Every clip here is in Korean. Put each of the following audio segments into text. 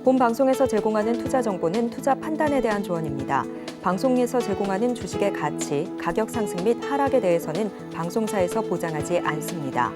본 방송에서 제공하는 투자 정보는 투자 판단에 대한 조언입니다. 방송에서 제공하는 주식의 가치, 가격 상승 및 하락에 대해서는 방송사에서 보장하지 않습니다.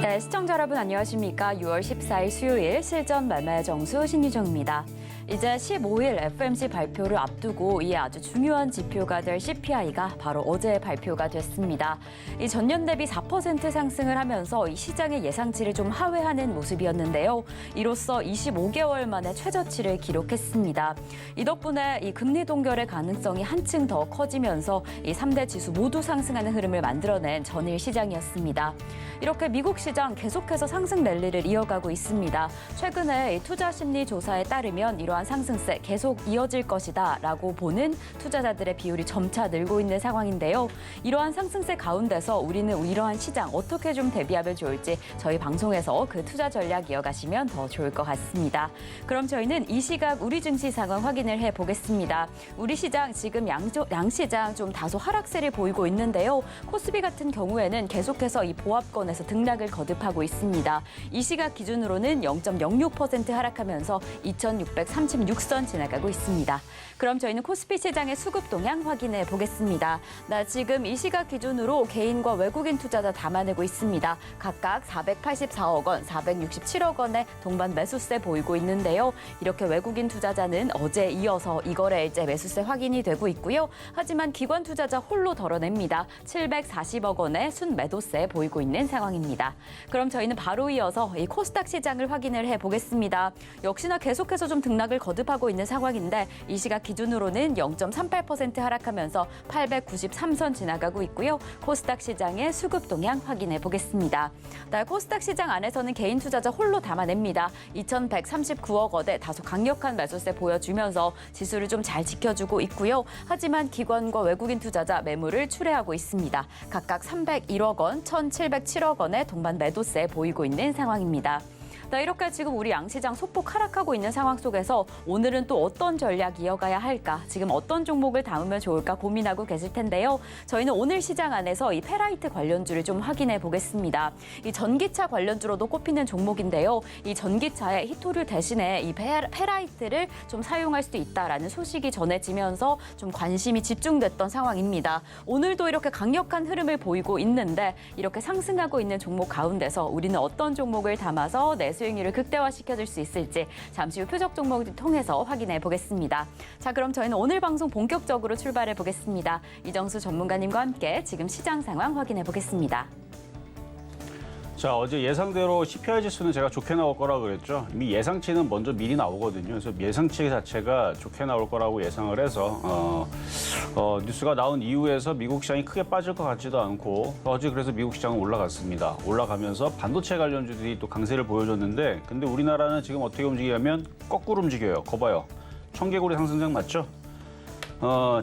네, 시청자 여러분 안녕하십니까? 6월 14일 수요일 실전 말말 정수 신유정입니다. 이제 15일 FOMC 발표를 앞두고 이에 아주 중요한 지표가 될 CPI가 바로 어제 발표가 됐습니다. 이 전년 대비 4% 상승을 하면서 이 시장의 예상치를 좀 하회하는 모습이었는데요. 이로써 25개월 만에 최저치를 기록했습니다. 이 덕분에 이 금리 동결의 가능성이 한층 더 커지면서 이 3대 지수 모두 상승하는 흐름을 만들어낸 전일 시장이었습니다. 이렇게 미국 시장 계속해서 상승 랠리를 이어가고 있습니다. 최근에 투자 심리 조사에 따르면 이러한 상승세 계속 이어질 것이다라고 보는 투자자들의 비율이 점차 늘고 있는 상황인데요. 이러한 상승세 가운데서 우리는 이러한 시장 어떻게 좀 대비하면 좋을지 저희 방송에서 그 투자 전략 이어가시면 더 좋을 것 같습니다. 그럼 저희는 이 시각 우리 증시 상황 확인을 해보겠습니다. 우리 시장 지금 양시장 좀 다소 하락세를 보이고 있는데요. 코스피 같은 경우에는 계속해서 이 보합권에서 등락을 거듭하고 있습니다. 이 시각 기준으로는 0.06% 하락하면서 2,636선 지나가고 있습니다. 그럼 저희는 코스피 시장의 수급 동향 확인해 보겠습니다. 지금 이 시각 기준으로 개인과 외국인 투자자 담아내고 있습니다. 각각 484억 원, 467억 원의 동반 매수세 보이고 있는데요. 이렇게 외국인 투자자는 어제 이어서 이거래 이제 매수세 확인이 되고 있고요. 하지만 기관 투자자 홀로 덜어냅니다. 740억 원의 순매도세 보이고 있는 상황입니다. 그럼 저희는 바로 이어서 이 코스닥 시장을 확인을 해보겠습니다. 역시나 계속해서 좀 등락을 거듭하고 있는 상황인데 이 시각 기준으로는 0.38% 하락하면서 893선 지나가고 있고요. 코스닥 시장의 수급 동향 확인해 보겠습니다. 코스닥 시장 안에서는 개인 투자자 홀로 담아냅니다. 2,139억 원대 다소 강력한 매수세 보여주면서 지수를 좀 잘 지켜주고 있고요. 하지만 기관과 외국인 투자자 매물을 출회하고 있습니다. 각각 301억 원, 1,707억 원의 동반 매도세 보이고 있는 상황입니다. 이렇게 지금 우리 양시장 소폭 하락하고 있는 상황 속에서 오늘은 또 어떤 전략 이어가야 할까? 지금 어떤 종목을 담으면 좋을까 고민하고 계실 텐데요. 저희는 오늘 시장 안에서 이 페라이트 관련주를 좀 확인해 보겠습니다. 이 전기차 관련주로도 꼽히는 종목인데요. 이 전기차의 히토류 대신에 이 페라이트를 좀 사용할 수도 있다라는 소식이 전해지면서 좀 관심이 집중됐던 상황입니다. 오늘도 이렇게 강력한 흐름을 보이고 있는데 이렇게 상승하고 있는 종목 가운데서 우리는 어떤 종목을 담아서 수익률을 극대화시켜줄 수 있을지 잠시 후 표적 종목을 통해서 확인해 보겠습니다. 자, 그럼 저희는 오늘 방송 본격적으로 출발해 보겠습니다. 이정수 전문가님과 함께 지금 시장 상황 확인해 보겠습니다. 자, 어제 예상대로 CPI 지수는 제가 좋게 나올 거라고 그랬죠. 이미 예상치는 먼저 미리 나오거든요. 그래서 예상치 자체가 좋게 나올 거라고 예상을 해서 뉴스가 나온 이후에서 미국 시장이 크게 빠질 것 같지도 않고 어제 그래서 미국 시장은 올라갔습니다. 올라가면서 반도체 관련주들이 또 강세를 보여줬는데 근데 우리나라는 지금 어떻게 움직이냐면 거꾸로 움직여요. 거봐요. 청개구리 상승장 맞죠?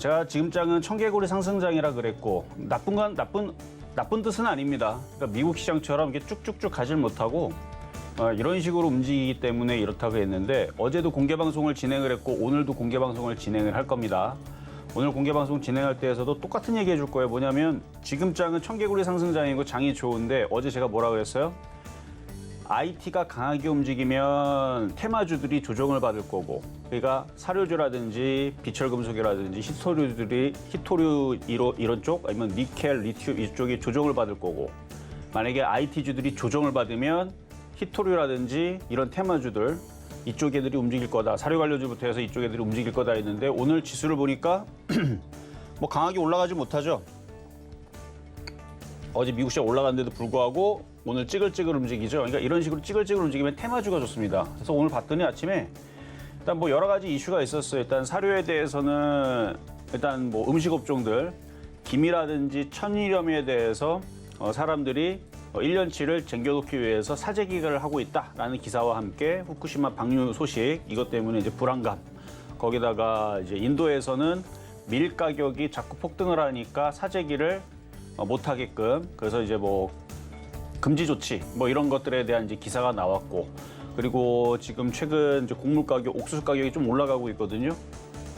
제가 지금 장은 청개구리 상승장이라 그랬고 나쁜 뜻은 아닙니다. 그러니까 미국 시장처럼 이렇게 쭉쭉쭉 가질 못하고 이런 식으로 움직이기 때문에 이렇다고 했는데 어제도 공개방송을 진행을 했고 오늘도 공개방송을 진행을 할 겁니다. 오늘 공개방송 진행할 때에서도 똑같은 얘기 해줄 거예요. 뭐냐면 지금 장은 청개구리 상승장이고 장이 좋은데 어제 제가 뭐라고 했어요? IT가 강하게 움직이면 테마주들이 조정을 받을 거고 그러니까 사료주라든지 비철금속이라든지 히토류 이런 쪽 아니면 니켈, 리튬 이쪽이 조정을 받을 거고 만약에 IT주들이 조정을 받으면 히토류라든지 이런 테마주들 이쪽 애들이 움직일 거다. 사료 관련주부터 해서 이쪽 애들이 움직일 거다 했는데 오늘 지수를 보니까 뭐 강하게 올라가지 못하죠. 어제 미국 시장 올라갔는데도 불구하고 오늘 찌글찌글 움직이죠. 그러니까 이런 식으로 찌글찌글 움직이면 테마주가 좋습니다. 그래서 오늘 봤더니 아침에 일단 뭐 여러 가지 이슈가 있었어요. 일단 사료에 대해서는 일단 뭐 음식 업종들 김이라든지 천일염에 대해서 사람들이 1년치를 쟁겨놓기 위해서 사재 기간을 하고 있다라는 기사와 함께 후쿠시마 방류 소식 이것 때문에 이제 불안감 거기다가 이제 인도에서는 밀 가격이 자꾸 폭등을 하니까 사재기를 못하게끔 그래서 이제 뭐 금지 조치 뭐 이런 것들에 대한 이제 기사가 나왔고 그리고 지금 최근 이제 곡물 가격, 옥수수 가격이 좀 올라가고 있거든요.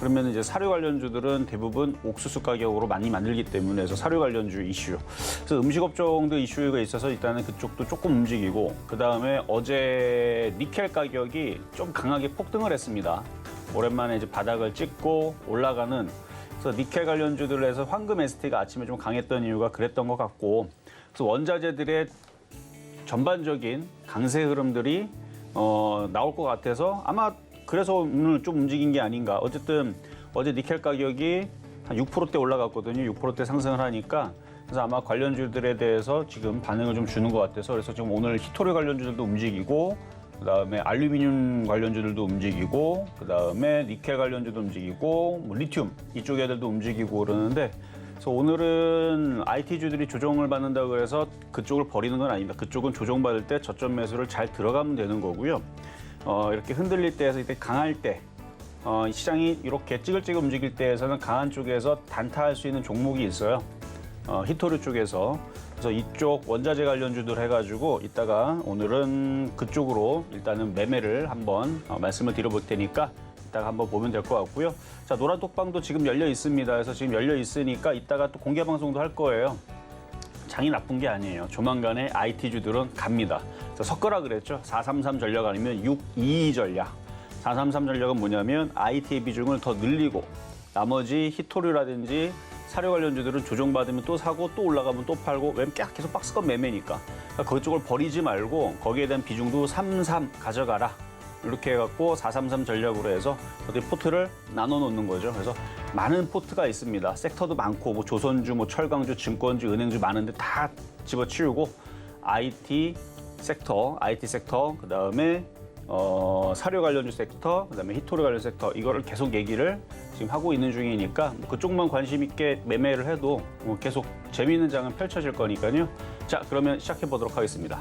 그러면 이제 사료 관련주들은 대부분 옥수수 가격으로 많이 만들기 때문에 그래서 사료 관련주 이슈. 그래서 음식업종도 이슈가 있어서 일단은 그쪽도 조금 움직이고 그다음에 어제 니켈 가격이 좀 강하게 폭등을 했습니다. 오랜만에 이제 바닥을 찍고 올라가는 그래서 니켈 관련주들을 해서 황금 ST가 아침에 좀 강했던 이유가 그랬던 것 같고 그래서 원자재들의 전반적인 강세 흐름들이 나올 것 같아서 아마 그래서 오늘 좀 움직인 게 아닌가. 어쨌든 어제 니켈 가격이 한 6%대 올라갔거든요. 6%대 상승을 하니까 그래서 아마 관련주들에 대해서 지금 반응을 좀 주는 것 같아서 그래서 지금 오늘 히토류 관련주들도 움직이고 그다음에 알루미늄 관련주들도 움직이고 그다음에 니켈 관련주도 움직이고 뭐 리튬 이쪽 애들도 움직이고 그러는데 그래서 오늘은 IT주들이 조정을 받는다고 그래서 그쪽을 버리는 건 아닙니다. 그쪽은 조정받을 때 저점 매수를 잘 들어가면 되는 거고요. 이렇게 흔들릴 때에서 이때 강할 때 시장이 이렇게 찌글찌글 움직일 때에서는 강한 쪽에서 단타할 수 있는 종목이 있어요. 히토류 쪽에서. 그래서 이쪽 원자재 관련주들 해가지고 이따가 오늘은 그쪽으로 일단은 매매를 한번 말씀을 드려볼 테니까 이따가 한번 보면 될 것 같고요. 자, 노란톡방도 지금 열려 있습니다. 그래서 지금 열려 있으니까 이따가 또 공개 방송도 할 거예요. 장이 나쁜 게 아니에요. 조만간에 IT주들은 갑니다. 섞으라 그랬죠. 433 전략 아니면 622 전략. 433 전략은 뭐냐면 IT의 비중을 더 늘리고 나머지 히토류라든지 사료 관련주들은 조정받으면 또 사고 또 올라가면 또 팔고 왜냐면 계속 박스권 매매니까. 그러니까 그쪽을 버리지 말고 거기에 대한 비중도 33 가져가라. 이렇게 해갖고 433 전략으로 해서 어떻게 포트를 나눠 놓는 거죠. 그래서 많은 포트가 있습니다. 섹터도 많고 뭐 조선주, 뭐 철강주, 증권주, 은행주 많은데 다 집어치우고 IT 섹터, 그다음에 사료 관련주 섹터, 그다음에 히토류 관련 섹터 이거를 계속 얘기를 지금 하고 있는 중이니까 그쪽만 관심 있게 매매를 해도 계속 재미있는 장은 펼쳐질 거니까요. 자, 그러면 시작해 보도록 하겠습니다.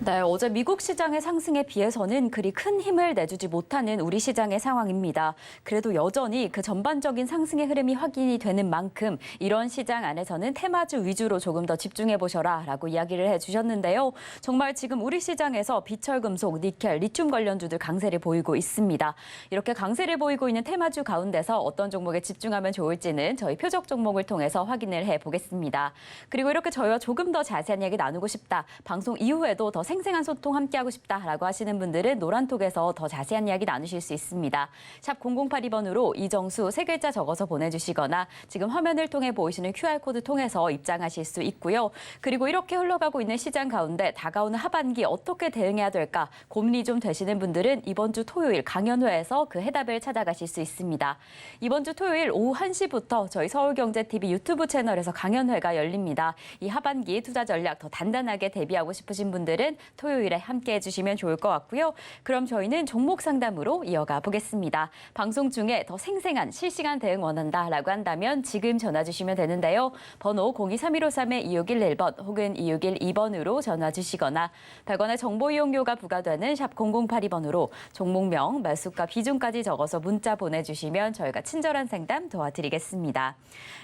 네, 어제 미국 시장의 상승에 비해서는 그리 큰 힘을 내주지 못하는 우리 시장의 상황입니다. 그래도 여전히 그 전반적인 상승의 흐름이 확인이 되는 만큼 이런 시장 안에서는 테마주 위주로 조금 더 집중해 보셔라라고 이야기를 해주셨는데요. 정말 지금 우리 시장에서 비철금속, 니켈, 리튬 관련주들 강세를 보이고 있습니다. 이렇게 강세를 보이고 있는 테마주 가운데서 어떤 종목에 집중하면 좋을지는 저희 표적 종목을 통해서 확인을 해보겠습니다. 그리고 이렇게 저희와 조금 더 자세한 이야기 나누고 싶다. 방송 이후에도 더 생생한 소통 함께하고 싶다라고 하시는 분들은 노란톡에서 더 자세한 이야기 나누실 수 있습니다. 샵 0082번으로 이정수 세 글자 적어서 보내주시거나 지금 화면을 통해 보이시는 QR코드 통해서 입장하실 수 있고요. 그리고 이렇게 흘러가고 있는 시장 가운데 다가오는 하반기 어떻게 대응해야 될까 고민이 좀 되시는 분들은 이번 주 토요일 강연회에서 그 해답을 찾아가실 수 있습니다. 이번 주 토요일 오후 1시부터 저희 서울경제TV 유튜브 채널에서 강연회가 열립니다. 이 하반기 투자 전략 더 단단하게 대비하고 싶으신 분들은 토요일에 함께해 주시면 좋을 것 같고요. 그럼 저희는 종목 상담으로 이어가 보겠습니다. 방송 중에 더 생생한 실시간 대응 원한다라고 한다면 지금 전화 주시면 되는데요. 번호 023153-2611번 혹은 2612번으로 전화 주시거나 100원의 정보 이용료가 부과되는 샵 0082번으로 종목명, 매수가, 비중까지 적어서 문자 보내주시면 저희가 친절한 상담 도와드리겠습니다.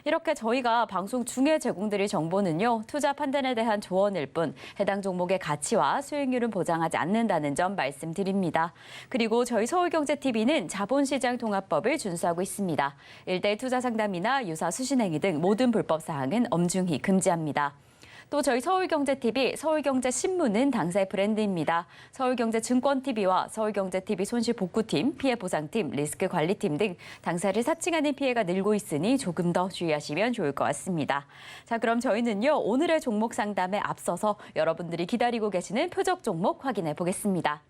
이렇게 저희가 방송 중에 제공드릴 정보는요. 투자 판단에 대한 조언일 뿐 해당 종목의 가치와 수익률은 보장하지 않는다는 점 말씀드립니다. 그리고 저희 서울경제TV는 자본시장 통합법을 준수하고 있습니다. 1대1 투자 상담이나 유사 수신행위 등 모든 불법 사항은 엄중히 금지합니다. 또 저희 서울경제TV, 서울경제신문은 당사의 브랜드입니다. 서울경제증권TV와 서울경제TV 손실복구팀, 피해보상팀, 리스크관리팀 등 당사를 사칭하는 피해가 늘고 있으니 조금 더 주의하시면 좋을 것 같습니다. 자, 그럼 저희는요, 오늘의 종목 상담에 앞서서 여러분들이 기다리고 계시는 표적 종목 확인해 보겠습니다.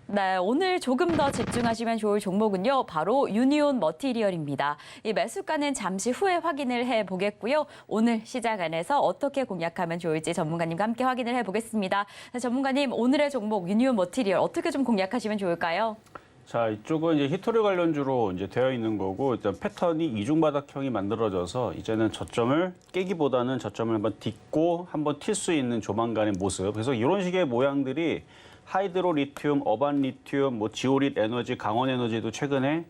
네, 오늘 조금 더 집중하시면 좋을 종목은요. 바로 유니온 머티리얼입니다. 이 매수가는 잠시 후에 확인을 해보겠고요. 오늘 시장 안에서 어떻게 공략하면 좋을지 전문가님과 함께 확인을 해보겠습니다. 네, 전문가님, 오늘의 종목 유니온 머티리얼 어떻게 좀 공략하시면 좋을까요? 자, 이쪽은 이제 히토류 관련주로 이제 되어 있는 거고 일단 패턴이 이중바닥형이 만들어져서 이제는 저점을 깨기보다는 저점을 한번 딛고 한번 튈 수 있는 조만간의 모습. 그래서 이런 식의 모양들이 하이드로 리튬, 어반 리튬, 뭐 지오릿 에너지, 강원 에너지도 최근에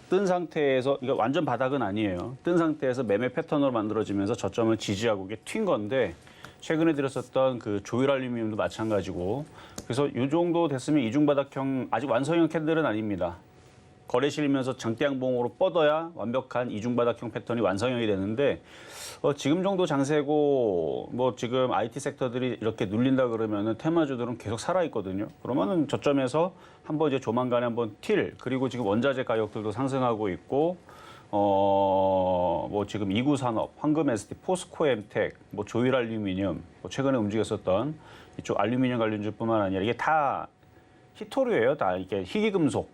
뜬 상태에서 이거 완전 바닥은 아니에요. 뜬 상태에서 매매 패턴으로 만들어지면서 저점을 지지하고 이게 튄 건데 최근에 들었었던 그 조일알루미늄도 마찬가지고 그래서 이 정도 됐으면 이중바닥형 아직 완성형 캔들은 아닙니다. 거래실이면서 장대 양봉으로 뻗어야 완벽한 이중바닥형 패턴이 완성이 되는데 지금 정도 장세고 뭐 지금 IT 섹터들이 이렇게 눌린다 그러면은 테마주들은 계속 살아 있거든요. 그러면은 저점에서 한번 이제 조만간에 한번 그리고 지금 원자재 가격들도 상승하고 있고 뭐 지금 이구산업, 황금에스티, 포스코엠텍, 뭐 조일알루미늄, 뭐 최근에 움직였었던 이쪽 알루미늄 관련주뿐만 아니라 이게 다 희토류예요. 다 이게 희귀금속,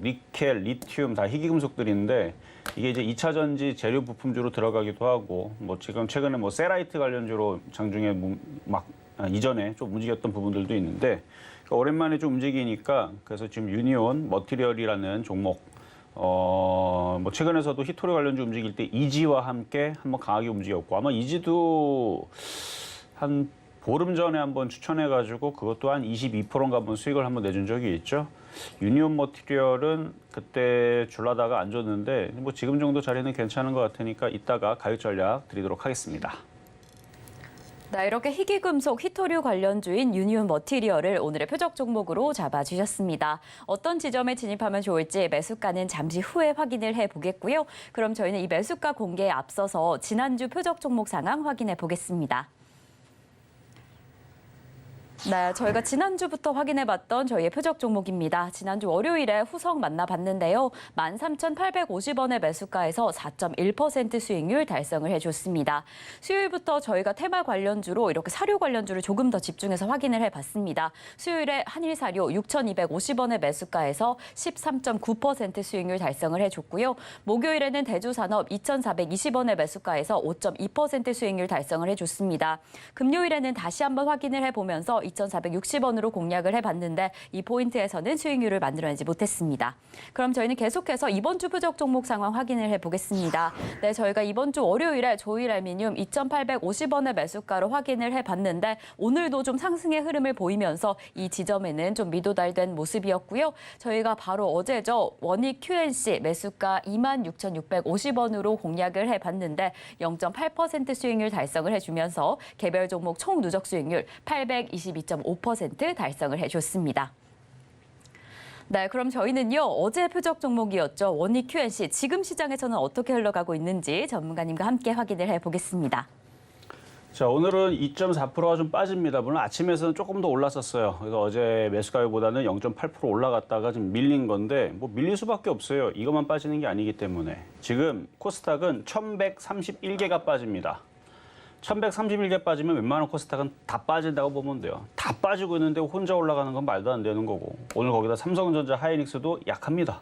니켈, 리튬 다 희귀금속들인데 이게 이제 2차 전지 재료 부품주로 들어가기도 하고 뭐 지금 최근에 뭐 세라이트 관련주로 장중에 막 이전에 좀 움직였던 부분들도 있는데 그러니까 오랜만에 좀 움직이니까 그래서 지금 유니온 머티리얼이라는 종목 뭐 최근에서도 히토리 관련주 움직일 때 이지와 함께 한번 강하게 움직였고 아마 이지도 한 보름 전에 한번 추천해가지고 그것도 한 22%인가 한번 수익을 한번 내준 적이 있죠. 유니온 머티리얼은 그때 줄라다가 안 줬는데 뭐 지금 정도 자리는 괜찮은 것 같으니까 이따가 가격 전략 드리도록 하겠습니다. 네, 이렇게 희귀금속, 희토류 관련주인 유니온 머티리얼을 오늘의 표적 종목으로 잡아주셨습니다. 어떤 지점에 진입하면 좋을지 매수가는 잠시 후에 확인을 해보겠고요. 그럼 저희는 이 매수가 공개에 앞서서 지난주 표적 종목 상황 확인해 보겠습니다. 네, 저희가 지난주부터 확인해봤던 저희의 표적 종목입니다. 지난주 월요일에 후성 만나봤는데요. 13,850원의 매수가에서 4.1% 수익률 달성을 해줬습니다. 수요일부터 저희가 테마 관련주로 이렇게 사료 관련주를 조금 더 집중해서 확인을 해봤습니다. 수요일에 한일사료 6,250원의 매수가에서 13.9% 수익률 달성을 해줬고요. 목요일에는 대주산업 2,420원의 매수가에서 5.2% 수익률 달성을 해줬습니다. 금요일에는 다시 한번 확인을 해보면서 2,460원으로 공략을 해봤는데 이 포인트에서는 수익률을 만들어내지 못했습니다. 그럼 저희는 계속해서 이번 주 표적 종목 상황 확인을 해보겠습니다. 네, 저희가 이번 주 월요일에 조일알루미늄 2,850원의 매수가로 확인을 해봤는데 오늘도 좀 상승의 흐름을 보이면서 이 지점에는 좀 미도달된 모습이었고요. 저희가 바로 어제죠. 원익 QNC 매수가 26,650원으로 공략을 해봤는데 0.8% 수익률 달성을 해주면서 개별 종목 총 누적 수익률 822.5% 달성을 해줬습니다. 네, 그럼 저희는요. 어제 표적 종목이었죠. 원익 QNC 지금 시장에서는 어떻게 흘러가고 있는지 전문가님과 함께 확인을 해보겠습니다. 자, 오늘은 2.4%가 좀 빠집니다. 물론 아침에서는 조금 더 올랐었어요. 그래서 어제 매수가보다는 0.8% 올라갔다가 좀 밀린 건데 뭐 밀릴 수밖에 없어요. 이것만 빠지는 게 아니기 때문에. 지금 코스닥은 1,131개가 빠집니다. 1,131개 빠지면 웬만한 코스닥은 다 빠진다고 보면 돼요. 다 빠지고 있는데 혼자 올라가는 건 말도 안 되는 거고 오늘 거기다 삼성전자, 하이닉스도 약합니다.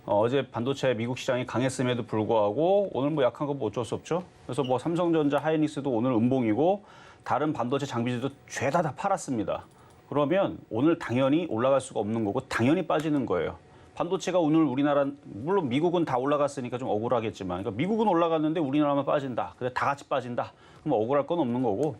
어제 반도체 미국 시장이 강했음에도 불구하고 오늘 뭐 약한 건 뭐 어쩔 수 없죠. 그래서 뭐 삼성전자, 하이닉스도 오늘 음봉이고 다른 반도체 장비들도 죄다 다 팔았습니다. 그러면 오늘 당연히 올라갈 수가 없는 거고 당연히 빠지는 거예요. 반도체가 오늘 우리나라 물론 미국은 다 올라갔으니까 좀 억울하겠지만 그러니까 미국은 올라갔는데 우리나라만 빠진다. 근데 다 같이 빠진다. 그럼 억울할 건 없는 거고.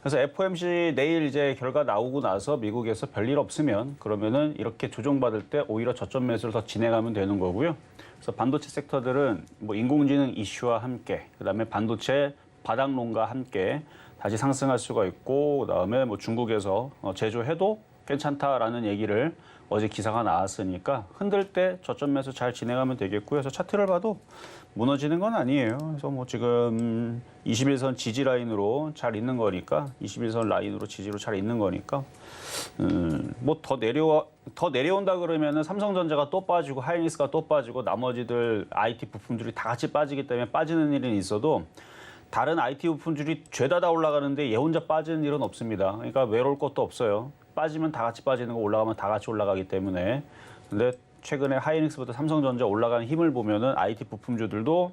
그래서 FOMC 내일 이제 결과 나오고 나서 미국에서 별일 없으면 그러면은 이렇게 조정받을 때 오히려 저점 매수를 더 진행하면 되는 거고요. 그래서 반도체 섹터들은 뭐 인공지능 이슈와 함께 그다음에 반도체 바닥론과 함께 다시 상승할 수가 있고 그다음에 뭐 중국에서 제조해도 괜찮다라는 얘기를 어제 기사가 나왔으니까 흔들 때 저점 매수 잘 진행하면 되겠고요. 그래서 차트를 봐도 무너지는 건 아니에요. 그래서 뭐 지금 21선 지지 라인으로 잘 있는 거니까 21선 라인으로 지지로 잘 있는 거니까 뭐 더 내려온다 그러면은 삼성전자가 또 빠지고 하이닉스가 또 빠지고 나머지들 IT 부품들이 다 같이 빠지기 때문에 빠지는 일은 있어도 다른 IT 부품들이 죄다 다 올라가는데 얘 혼자 빠지는 일은 없습니다. 그러니까 외로울 것도 없어요. 빠지면 다 같이 빠지는 거 올라가면 다 같이 올라가기 때문에. 근데 최근에 하이닉스부터 삼성전자 올라가는 힘을 보면은 IT 부품주들도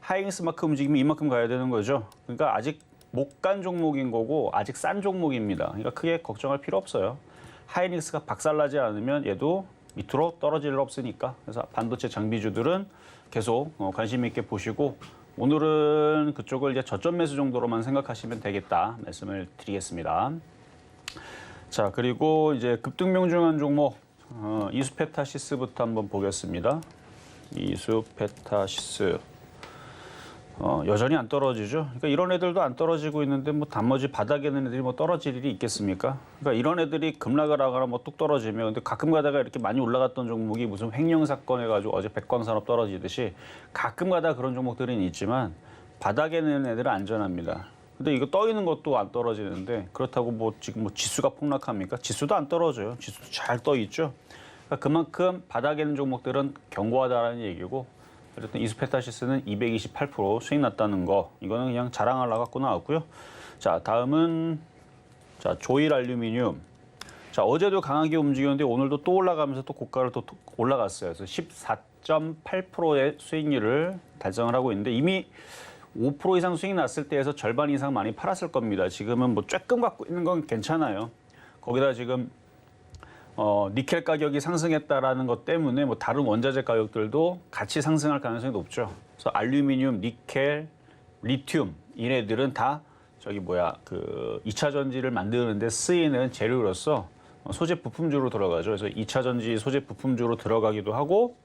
하이닉스만큼 움직이면 이만큼 가야 되는 거죠. 그러니까 아직 못 간 종목인 거고 아직 싼 종목입니다. 그러니까 크게 걱정할 필요 없어요. 하이닉스가 박살나지 않으면 얘도 밑으로 떨어질 일 없으니까. 그래서 반도체 장비주들은 계속 관심 있게 보시고 오늘은 그쪽을 이제 저점 매수 정도로만 생각하시면 되겠다 말씀을 드리겠습니다. 자, 그리고 이제 급등명중한 종목 이수페타시스부터 한번 보겠습니다. 이수페타시스. 여전히 안 떨어지죠. 그러니까 이런 애들도 안 떨어지고 있는데 뭐 단머지 바닥에 있는 애들이 뭐 떨어질 일이 있겠습니까? 그러니까 이런 애들이 급락을 하거나 뭐 뚝 떨어지면 근데 가끔 가다가 이렇게 많이 올라갔던 종목이 무슨 횡령 사건 해가지고 어제 백광산업 떨어지듯이 가끔 가다 그런 종목들은 있지만 바닥에 있는 애들은 안전합니다. 근데 이거 떠 있는 것도 안 떨어지는데 그렇다고 뭐 지금 뭐 지수가 폭락합니까? 지수도 안 떨어져요. 지수도 잘 떠 있죠. 그러니까 그만큼 바닥에 있는 종목들은 견고하다라는 얘기고. 어쨌든 이수페타시스는 228% 수익 났다는 거 이거는 그냥 자랑하려고 갖고 나왔고요. 자 다음은 자 조일 알루미늄. 자 어제도 강하게 움직였는데 오늘도 또 올라가면서 또 고가를 또 올라갔어요. 그래서 14.8%의 수익률을 달성을 하고 있는데 이미 5% 이상 수익 났을 때에서 절반 이상 많이 팔았을 겁니다. 지금은 뭐 조금 갖고 있는 건 괜찮아요. 거기다 지금 니켈 가격이 상승했다라는 것 때문에 뭐 다른 원자재 가격들도 같이 상승할 가능성이 높죠. 그래서 알루미늄, 니켈, 리튬 이네들은 다 저기 그 2차 전지를 만드는데 쓰이는 재료로서 소재 부품주로 들어가죠. 그래서 2차 전지 소재 부품주로 들어가기도 하고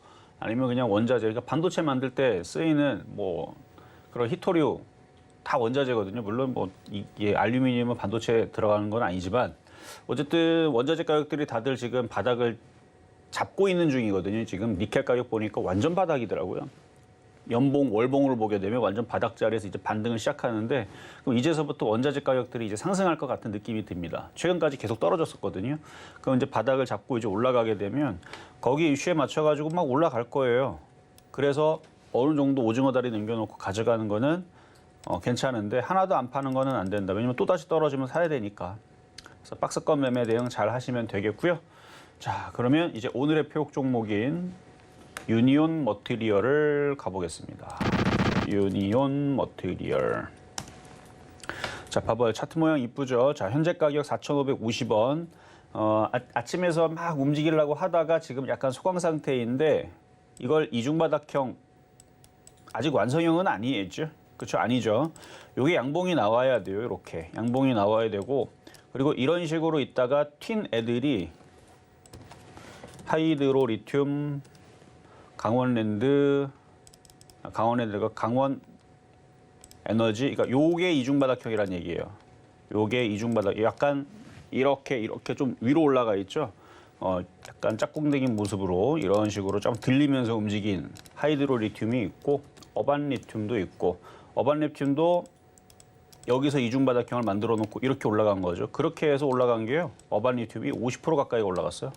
아니면 그냥 원자재, 그러니까 반도체 만들 때 쓰이는 뭐 그런 히토류 다 원자재거든요. 물론 뭐 이게 알루미늄은 반도체에 들어가는 건 아니지만 어쨌든 원자재 가격들이 다들 지금 바닥을 잡고 있는 중이거든요. 지금 니켈 가격 보니까 완전 바닥이더라고요. 연봉, 월봉으로 보게 되면 완전 바닥 자리에서 이제 반등을 시작하는데 그럼 이제서부터 원자재 가격들이 이제 상승할 것 같은 느낌이 듭니다. 최근까지 계속 떨어졌었거든요. 그럼 이제 바닥을 잡고 이제 올라가게 되면 거기 이슈에 맞춰가지고 막 올라갈 거예요. 그래서 어느 정도 오징어 다리 남겨놓고 가져가는 거는 괜찮은데 하나도 안 파는 거는 안 된다. 왜냐면 또 다시 떨어지면 사야 되니까. 그래서 박스권 매매 대응 잘 하시면 되겠고요. 자, 그러면 이제 오늘의 표적 종목인 유니온 머티리얼을 가보겠습니다. 유니온 머티리얼. 자, 봐봐요. 차트 모양 이쁘죠? 자, 현재 가격 4,550원. 아침에서 막 움직이려고 하다가 지금 약간 소강 상태인데 이걸 이중바닥형 아직 완성형은 아니겠죠? 그렇죠? 아니죠. 요게 양봉이 나와야 돼요. 이렇게 양봉이 나와야 되고 그리고 이런 식으로 있다가 튄 애들이 하이드로 리튬, 강원랜드가 강원 에너지, 그러니까 요게 이중바닥형이란 얘기예요. 요게 이중바닥, 약간 이렇게 좀 위로 올라가 있죠. 약간 짝꿍댕인 모습으로 이런 식으로 좀 들리면서 움직인 하이드로 리튬이 있고 어반 리튬도 있고 어반 리튬도 여기서 이중바닥형을 만들어 놓고 이렇게 올라간 거죠. 그렇게 해서 올라간 게요. 어반 리튬이 50% 가까이 올라갔어요.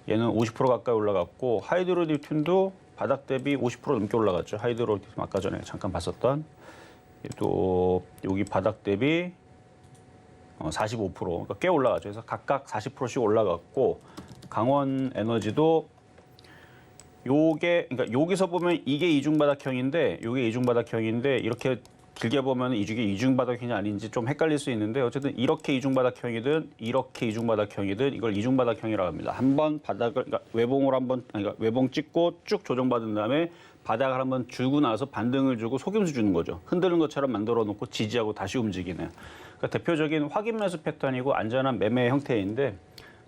얘는 50% 가까이 올라갔고 하이드로 리튬도 바닥 대비 50% 넘게 올라갔죠. 하이드로 리튬 아까 전에 잠깐 봤었던 또 여기 바닥 대비 45% 그러니까 꽤 올라갔죠. 그래서 각각 40%씩 올라갔고 강원 에너지도 요게 그러니까 여기서 보면 이게 이중바닥형인데 요게 이중바닥형인데 이렇게 길게 보면 이게 이중바닥형이 아닌지 좀 헷갈릴 수 있는데 어쨌든 이렇게 이중바닥형이든 이렇게 이중바닥형이든 이걸 이중바닥형이라고 합니다. 한번 바닥을 그러니까 외봉으로 한번 그러니까 외봉 찍고 쭉 조정받은 다음에 바닥을 한번 주고 나서 반등을 주고 속임수 주는 거죠. 흔드는 것처럼 만들어 놓고 지지하고 다시 움직이는. 그러니까 대표적인 확인 매수 패턴이고 안전한 매매 형태인데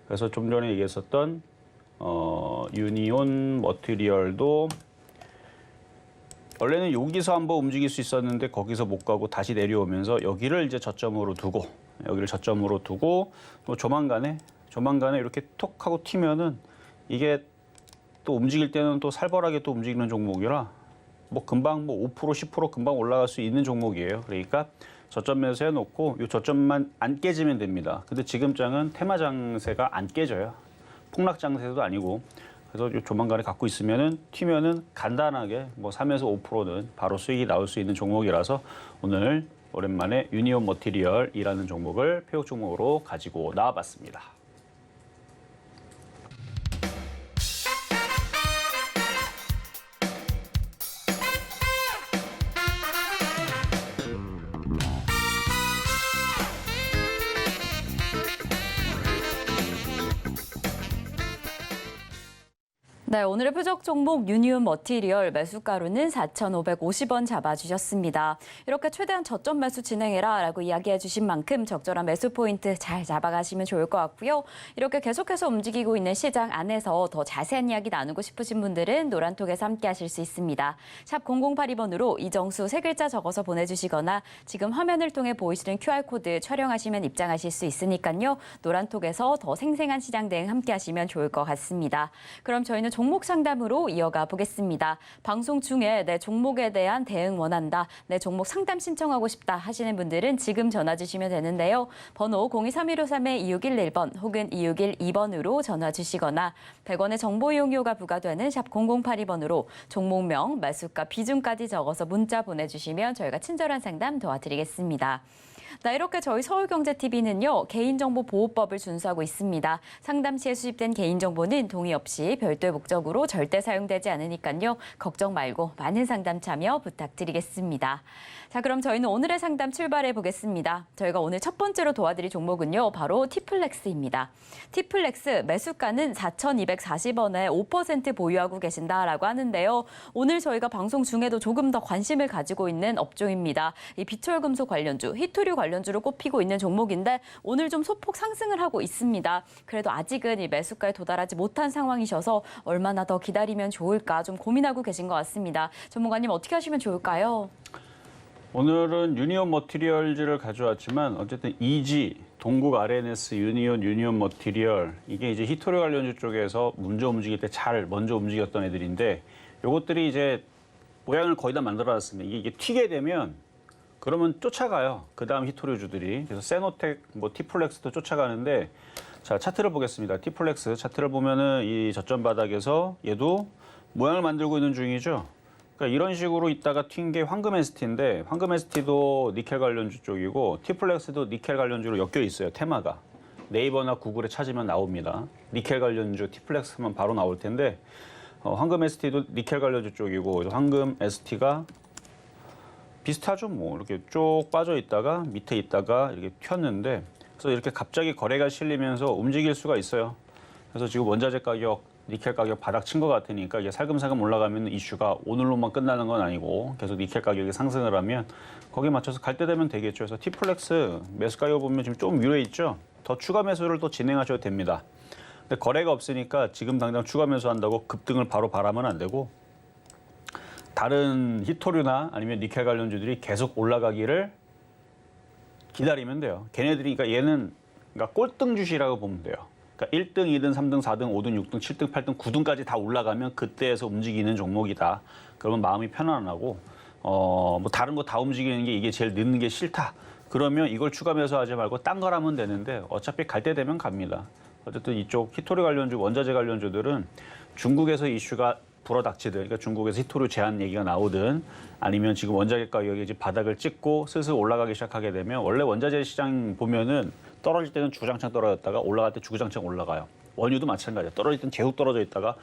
그래서 좀 전에 얘기했었던 유니온 머티리얼도 원래는 여기서 한번 움직일 수 있었는데 거기서 못 가고 다시 내려오면서 여기를 이제 저점으로 두고 또 조만간에 이렇게 톡 하고 튀면은 이게 또 움직일 때는 또 살벌하게 또 움직이는 종목이라 뭐 금방 뭐 5% 10% 금방 올라갈 수 있는 종목이에요. 그러니까 저점 매수 해놓고 이 저점만 안 깨지면 됩니다. 근데 지금 장은 테마 장세가 안 깨져요. 폭락 장세도 아니고. 그래서 조만간에 갖고 있으면은 튀면은 간단하게 뭐 3에서 5%는 바로 수익이 나올 수 있는 종목이라서 오늘 오랜만에 유니온 머티리얼이라는 종목을 표적 종목으로 가지고 나와봤습니다. 네, 오늘의 표적 종목 유니온 머티리얼 매수가로는 4,550원 잡아주셨습니다. 이렇게 최대한 저점 매수 진행해라라고 이야기해 주신 만큼 적절한 매수 포인트 잘 잡아가시면 좋을 것 같고요. 이렇게 계속해서 움직이고 있는 시장 안에서 더 자세한 이야기 나누고 싶으신 분들은 노란톡에서 함께 하실 수 있습니다. 샵 0082번으로 이정수 세 글자 적어서 보내주시거나 지금 화면을 통해 보이시는 QR코드 촬영하시면 입장하실 수 있으니까요. 노란톡에서 더 생생한 시장 대응 함께 하시면 좋을 것 같습니다. 그럼 저희는 종목 상담으로 이어가 보겠습니다. 방송 중에 내 종목에 대한 대응 원한다, 내 종목 상담 신청하고 싶다 하시는 분들은 지금 전화 주시면 되는데요. 번호 023153-2611번 혹은 2612번으로 전화 주시거나 100원의 정보 이용료가 부과되는 샵 0082번으로 종목명, 매수가, 비중까지 적어서 문자 보내주시면 저희가 친절한 상담 도와드리겠습니다. 네, 이렇게 저희 서울경제TV는요, 개인정보보호법을 준수하고 있습니다. 상담 시에 수집된 개인정보는 동의 없이 별도의 목적으로 절대 사용되지 않으니까요. 걱정 말고 많은 상담 참여 부탁드리겠습니다. 자, 그럼 저희는 오늘의 상담 출발해 보겠습니다. 저희가 오늘 첫 번째로 도와드릴 종목은요, 바로 티플렉스입니다. 티플렉스 매수가는 4,240원에 5% 보유하고 계신다라고 하는데요. 오늘 저희가 방송 중에도 조금 더 관심을 가지고 있는 업종입니다. 이 비철금속 관련주, 히토류 관련주로 꼽히고 있는 종목인데 오늘 좀 소폭 상승을 하고 있습니다. 그래도 아직은 이 매수가에 도달하지 못한 상황이셔서 얼마나 더 기다리면 좋을까 좀 고민하고 계신 것 같습니다. 전문가님 어떻게 하시면 좋을까요? 오늘은 유니온 머티리얼즈를 가져왔지만 어쨌든 EG, 동국 RNS, 유니온 머티리얼 이게 이제 히토류 관련주 쪽에서 먼저 움직일 때 먼저 움직였던 애들인데 요것들이 이제 모양을 거의 다 만들어놨습니다. 이게 튀게 되면 그러면 쫓아가요. 그 다음 히토류주들이. 그래서 세노텍, 티플렉스도 쫓아가는데 자, 차트를 보겠습니다. 티플렉스 차트를 보면은 이 저점 바닥에서 얘도 모양을 만들고 있는 중이죠. 그러니까 이런 식으로 있다가 튄 게 황금 ST인데 황금 ST도 니켈 관련주 쪽이고 티플렉스도 니켈 관련주로 엮여 있어요. 테마가. 네이버나 구글에 찾으면 나옵니다. 니켈 관련주 티플렉스만 바로 나올 텐데 황금 ST도 니켈 관련주 쪽이고 그래서 황금 ST가 비슷하죠. 뭐 이렇게 쭉 빠져 있다가 밑에 있다가 이렇게 튀었는데 그래서 이렇게 갑자기 거래가 실리면서 움직일 수가 있어요. 그래서 지금 원자재 가격, 니켈 가격 바닥 친 것 같으니까 이게 살금살금 올라가면 이슈가 오늘로만 끝나는 건 아니고 계속 니켈 가격이 상승을 하면 거기에 맞춰서 갈 때 되면 되겠죠. 그래서 티플렉스 매수 가격 보면 지금 좀 위로에 있죠. 더 추가 매수를 또 진행하셔도 됩니다. 근데 거래가 없으니까 지금 당장 추가 매수한다고 급등을 바로 바라면 안 되고 다른 히토류나 아니면 니켈 관련주들이 계속 올라가기를 기다리면 돼요. 걔네들이 그러니까 얘는 그러니까 꼴등 주시라고 보면 돼요. 그러니까 1등, 2등, 3등, 4등, 5등, 6등, 7등, 8등, 9등까지 다 올라가면 그때에서 움직이는 종목이다. 그러면 마음이 편안하고 다른 거 다 움직이는 게 이게 제일 늦는 게 싫다. 그러면 이걸 추가 매수하지 말고 딴 거라면 되는데 어차피 갈 때 되면 갑니다. 어쨌든 이쪽 히토류 관련주, 원자재 관련주들은 중국에서 이슈가 불어닥치든, 그러니까 중국에서 히토류 제한 얘기가 나오든 아니면 지금 원자재 가격이 이제 바닥을 찍고 슬슬 올라가기 시작하게 되면 원래 원자재 시장 보면은 떨어질 때는 주구장창 떨어졌다가 올라갈 때 주구장창 올라가요. 원유도 마찬가지예요. 떨어질 때는 계속 떨어져 있다가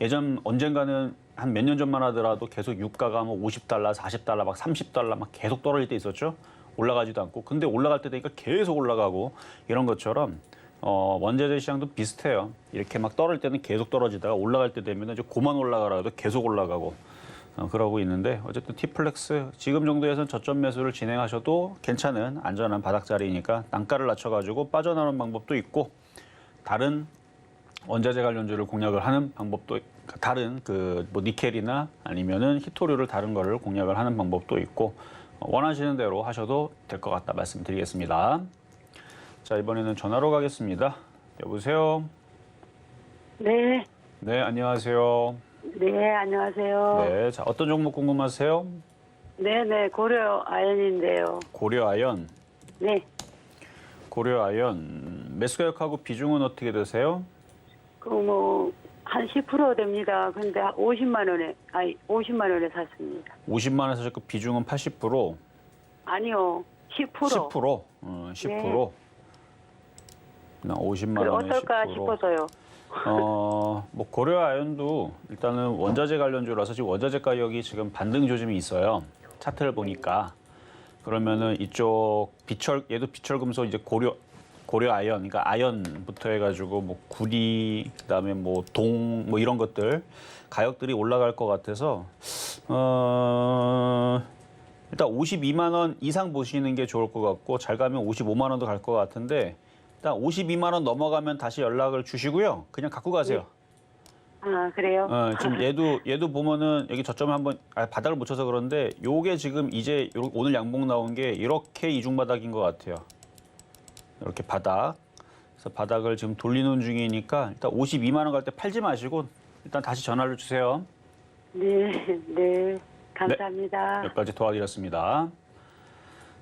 예전 언젠가는 한 몇 년 전만 하더라도 계속 유가가 뭐 50달러, 40달러, 막 30달러 막 계속 떨어질 때 있었죠. 올라가지도 않고. 근데 올라갈 때 되니까 계속 올라가고 이런 것처럼 원자재 시장도 비슷해요. 이렇게 막 떨어질 때는 계속 떨어지다가 올라갈 때 되면 이제 고만 올라가라도 계속 올라가고 그러고 있는데 어쨌든 티플렉스 지금 정도에서는 저점 매수를 진행하셔도 괜찮은 안전한 바닥 자리니까 단가를 낮춰가지고 빠져나오는 방법도 있고 다른 원자재 관련주를 공략을 하는 방법도 다른 뭐 니켈이나 아니면은 히토류를 다른 거를 공략을 하는 방법도 있고 원하시는 대로 하셔도 될 것 같다 말씀드리겠습니다. 자, 이번에는 전화로 가겠습니다. 여보세요? 네. 네, 안녕하세요. 네, 안녕하세요. 네, 자, 어떤 종목 궁금하세요? 네, 고려 아연인데요. 고려아연. 네. 고려아연. 매수가격하고 비중은 어떻게 되세요? 한 10% 됩니다. 근데 50만 원에 샀습니다. 50만 원에서 샀고 비중은 80%? 아니요, 10%. 10%? 10%? 네. 나 50만 원에 10%. 어떨까 싶어서요. 뭐 고려아연도 일단은 원자재 관련주라서 지금 원자재 가격이 지금 반등 조짐이 있어요. 차트를 보니까. 그러면은 이쪽 얘도 비철금속 이제 고려 아연, 그러니까 아연부터 해가지고 뭐 구리, 그다음에 뭐 동, 뭐 이런 것들 가격들이 올라갈 것 같아서 일단 52만 원 이상 보시는 게 좋을 것 같고 잘 가면 55만 원도 갈 것 같은데 일단 52만 원 넘어가면 다시 연락을 주시고요. 그냥 갖고 가세요. 아, 그래요? 지금 얘도 보면은 여기 저점에 한번 바닥을 못 쳐서 그런데 요게 지금 이제 오늘 양봉 나온 게 이렇게 이중 바닥인 것 같아요. 이렇게 바닥. 그래서 바닥을 지금 돌리는 중이니까 일단 52만 원 갈 때 팔지 마시고 일단 다시 전화를 주세요. 네, 네. 감사합니다. 여기까지 도와드렸습니다.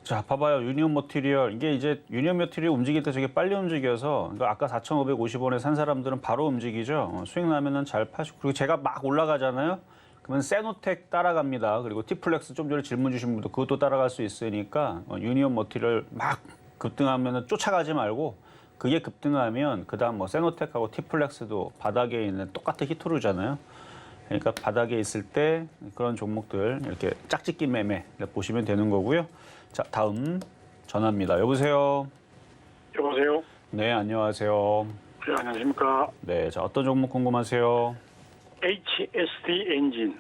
자, 봐봐요. 유니온 머티리얼. 이게 이제 유니온 머티리얼 움직일 때 되게 빨리 움직여서 그러니까 아까 4,550원에 산 사람들은 바로 움직이죠. 수익 나면은 잘 파시고 그리고 제가 막 올라가잖아요. 그러면 세노텍 따라갑니다. 그리고 티플렉스 좀 전에 질문 주신 분도 그것도 따라갈 수 있으니까 유니온 머티리얼 막 급등하면은 쫓아가지 말고 그게 급등하면 그다음 뭐 세노텍하고 티플렉스도 바닥에 있는 똑같은 히토류잖아요. 그러니까 바닥에 있을 때 그런 종목들 이렇게 짝짓기 매매 보시면 되는 거고요. 자, 다음 전화입니다. 여보세요. 여보세요. 네, 안녕하세요. 네, 안녕하십니까. 네, 자 어떤 종목 궁금하세요? HSD 엔진.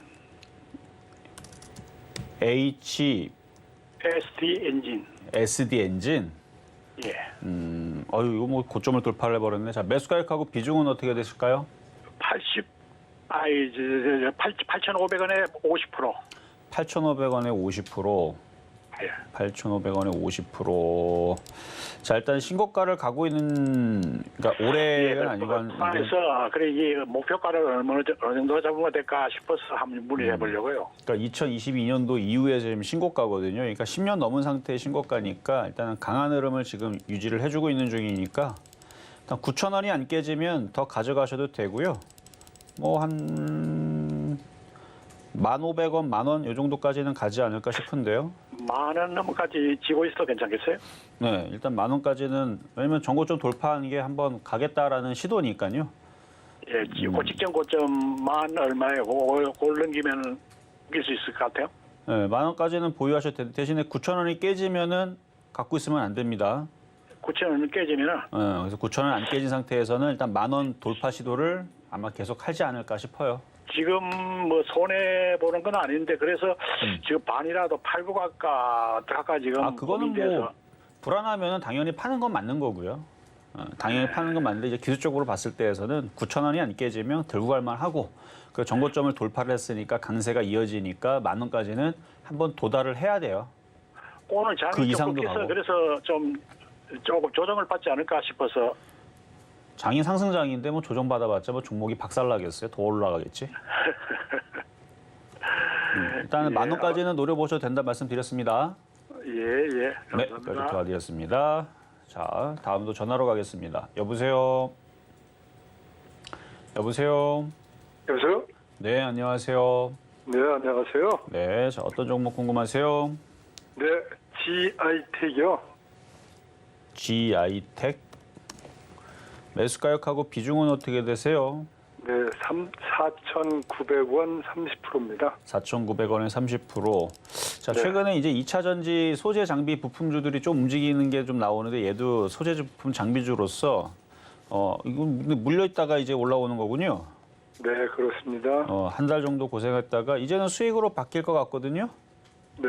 HSD SD 엔진. 엔진. 예. 이거 뭐 고점을 돌파를 해버렸네. 자, 매수 가격하고 비중은 어떻게 되실까요? 8,500원에 50%. 8,500원에 50%. 예. 8,500원에 50%. 자, 일단 신고가를 가고 있는, 그러니까 올해는 아니고 한. 그래서 그래 이 목표가를 어느 정도 잡으면 될까 싶어서 한번 문의해 보려고요. 그러니까 2022년도 이후에 지금 신고가거든요. 그러니까 10년 넘은 상태의 신고가니까 일단은 강한 흐름을 지금 유지를 해주고 있는 중이니까 일단 9,000원이 안 깨지면 더 가져가셔도 되고요. 뭐 한 1,500원, 10,000원 이 정도까지는 가지 않을까 싶은데요. 10,000원 넘어까지 지고 있어도 괜찮겠어요? 네, 일단 10,000원까지는 왜냐면 전고점 돌파하는 게 한번 가겠다라는 시도니까요. 예, 직전 고점만 얼마에 그걸 넘기면 이길 수 있을 것 같아요. 네, 10,000원까지는 보유하셔도 되는데 대신에 9,000원이 깨지면은 갖고 있으면 안 됩니다. 9,000원 깨지면은 그래서 9,000원 안 깨진 상태에서는 일단 10,000원 돌파 시도를 아마 계속 하지 않을까 싶어요. 지금 뭐 손해 보는 건 아닌데 그래서 지금 반이라도 팔고 갈까 지금 그거는 고민돼서. 뭐 불안하면은 당연히 파는 건 맞는 거고요. 당연히 파는 건 맞는데 이제 기술적으로 봤을 때에서는 9,000원이 안 깨지면 들고 갈 만하고 그 정고점을 돌파를 했으니까 강세가 이어지니까 10,000원까지는 한번 도달을 해야 돼요. 오늘 장이 그 좀 이상도 꺾여서 가고. 그래서 좀 조금 조정을 받지 않을까 싶어서. 장이 상승장인데 뭐 조정받아봤자 뭐 종목이 박살나겠어요. 더 올라가겠지. 일단은 10,000원까지는 노려보셔도 된다 말씀드렸습니다. 예, 네, 감사합니다. 여기까지 도와드렸습니다. 자, 다음도 전화로 가겠습니다. 여보세요. 여보세요. 여보세요? 네, 안녕하세요. 네, 안녕하세요. 네, 자, 어떤 종목 궁금하세요? 네, GI텍이요. GI텍. 매수 가격하고 비중은 어떻게 되세요? 네, 4,900원 30%입니다. 4,900원에 30%. 자, 네. 최근에 이제 2차 전지 소재 장비 부품주들이 좀 움직이는 게 좀 나오는데 얘도 소재 부품 장비주로서 이거 물려 있다가 이제 올라오는 거군요. 네, 그렇습니다. 한 달 정도 고생했다가 이제는 수익으로 바뀔 것 같거든요. 네,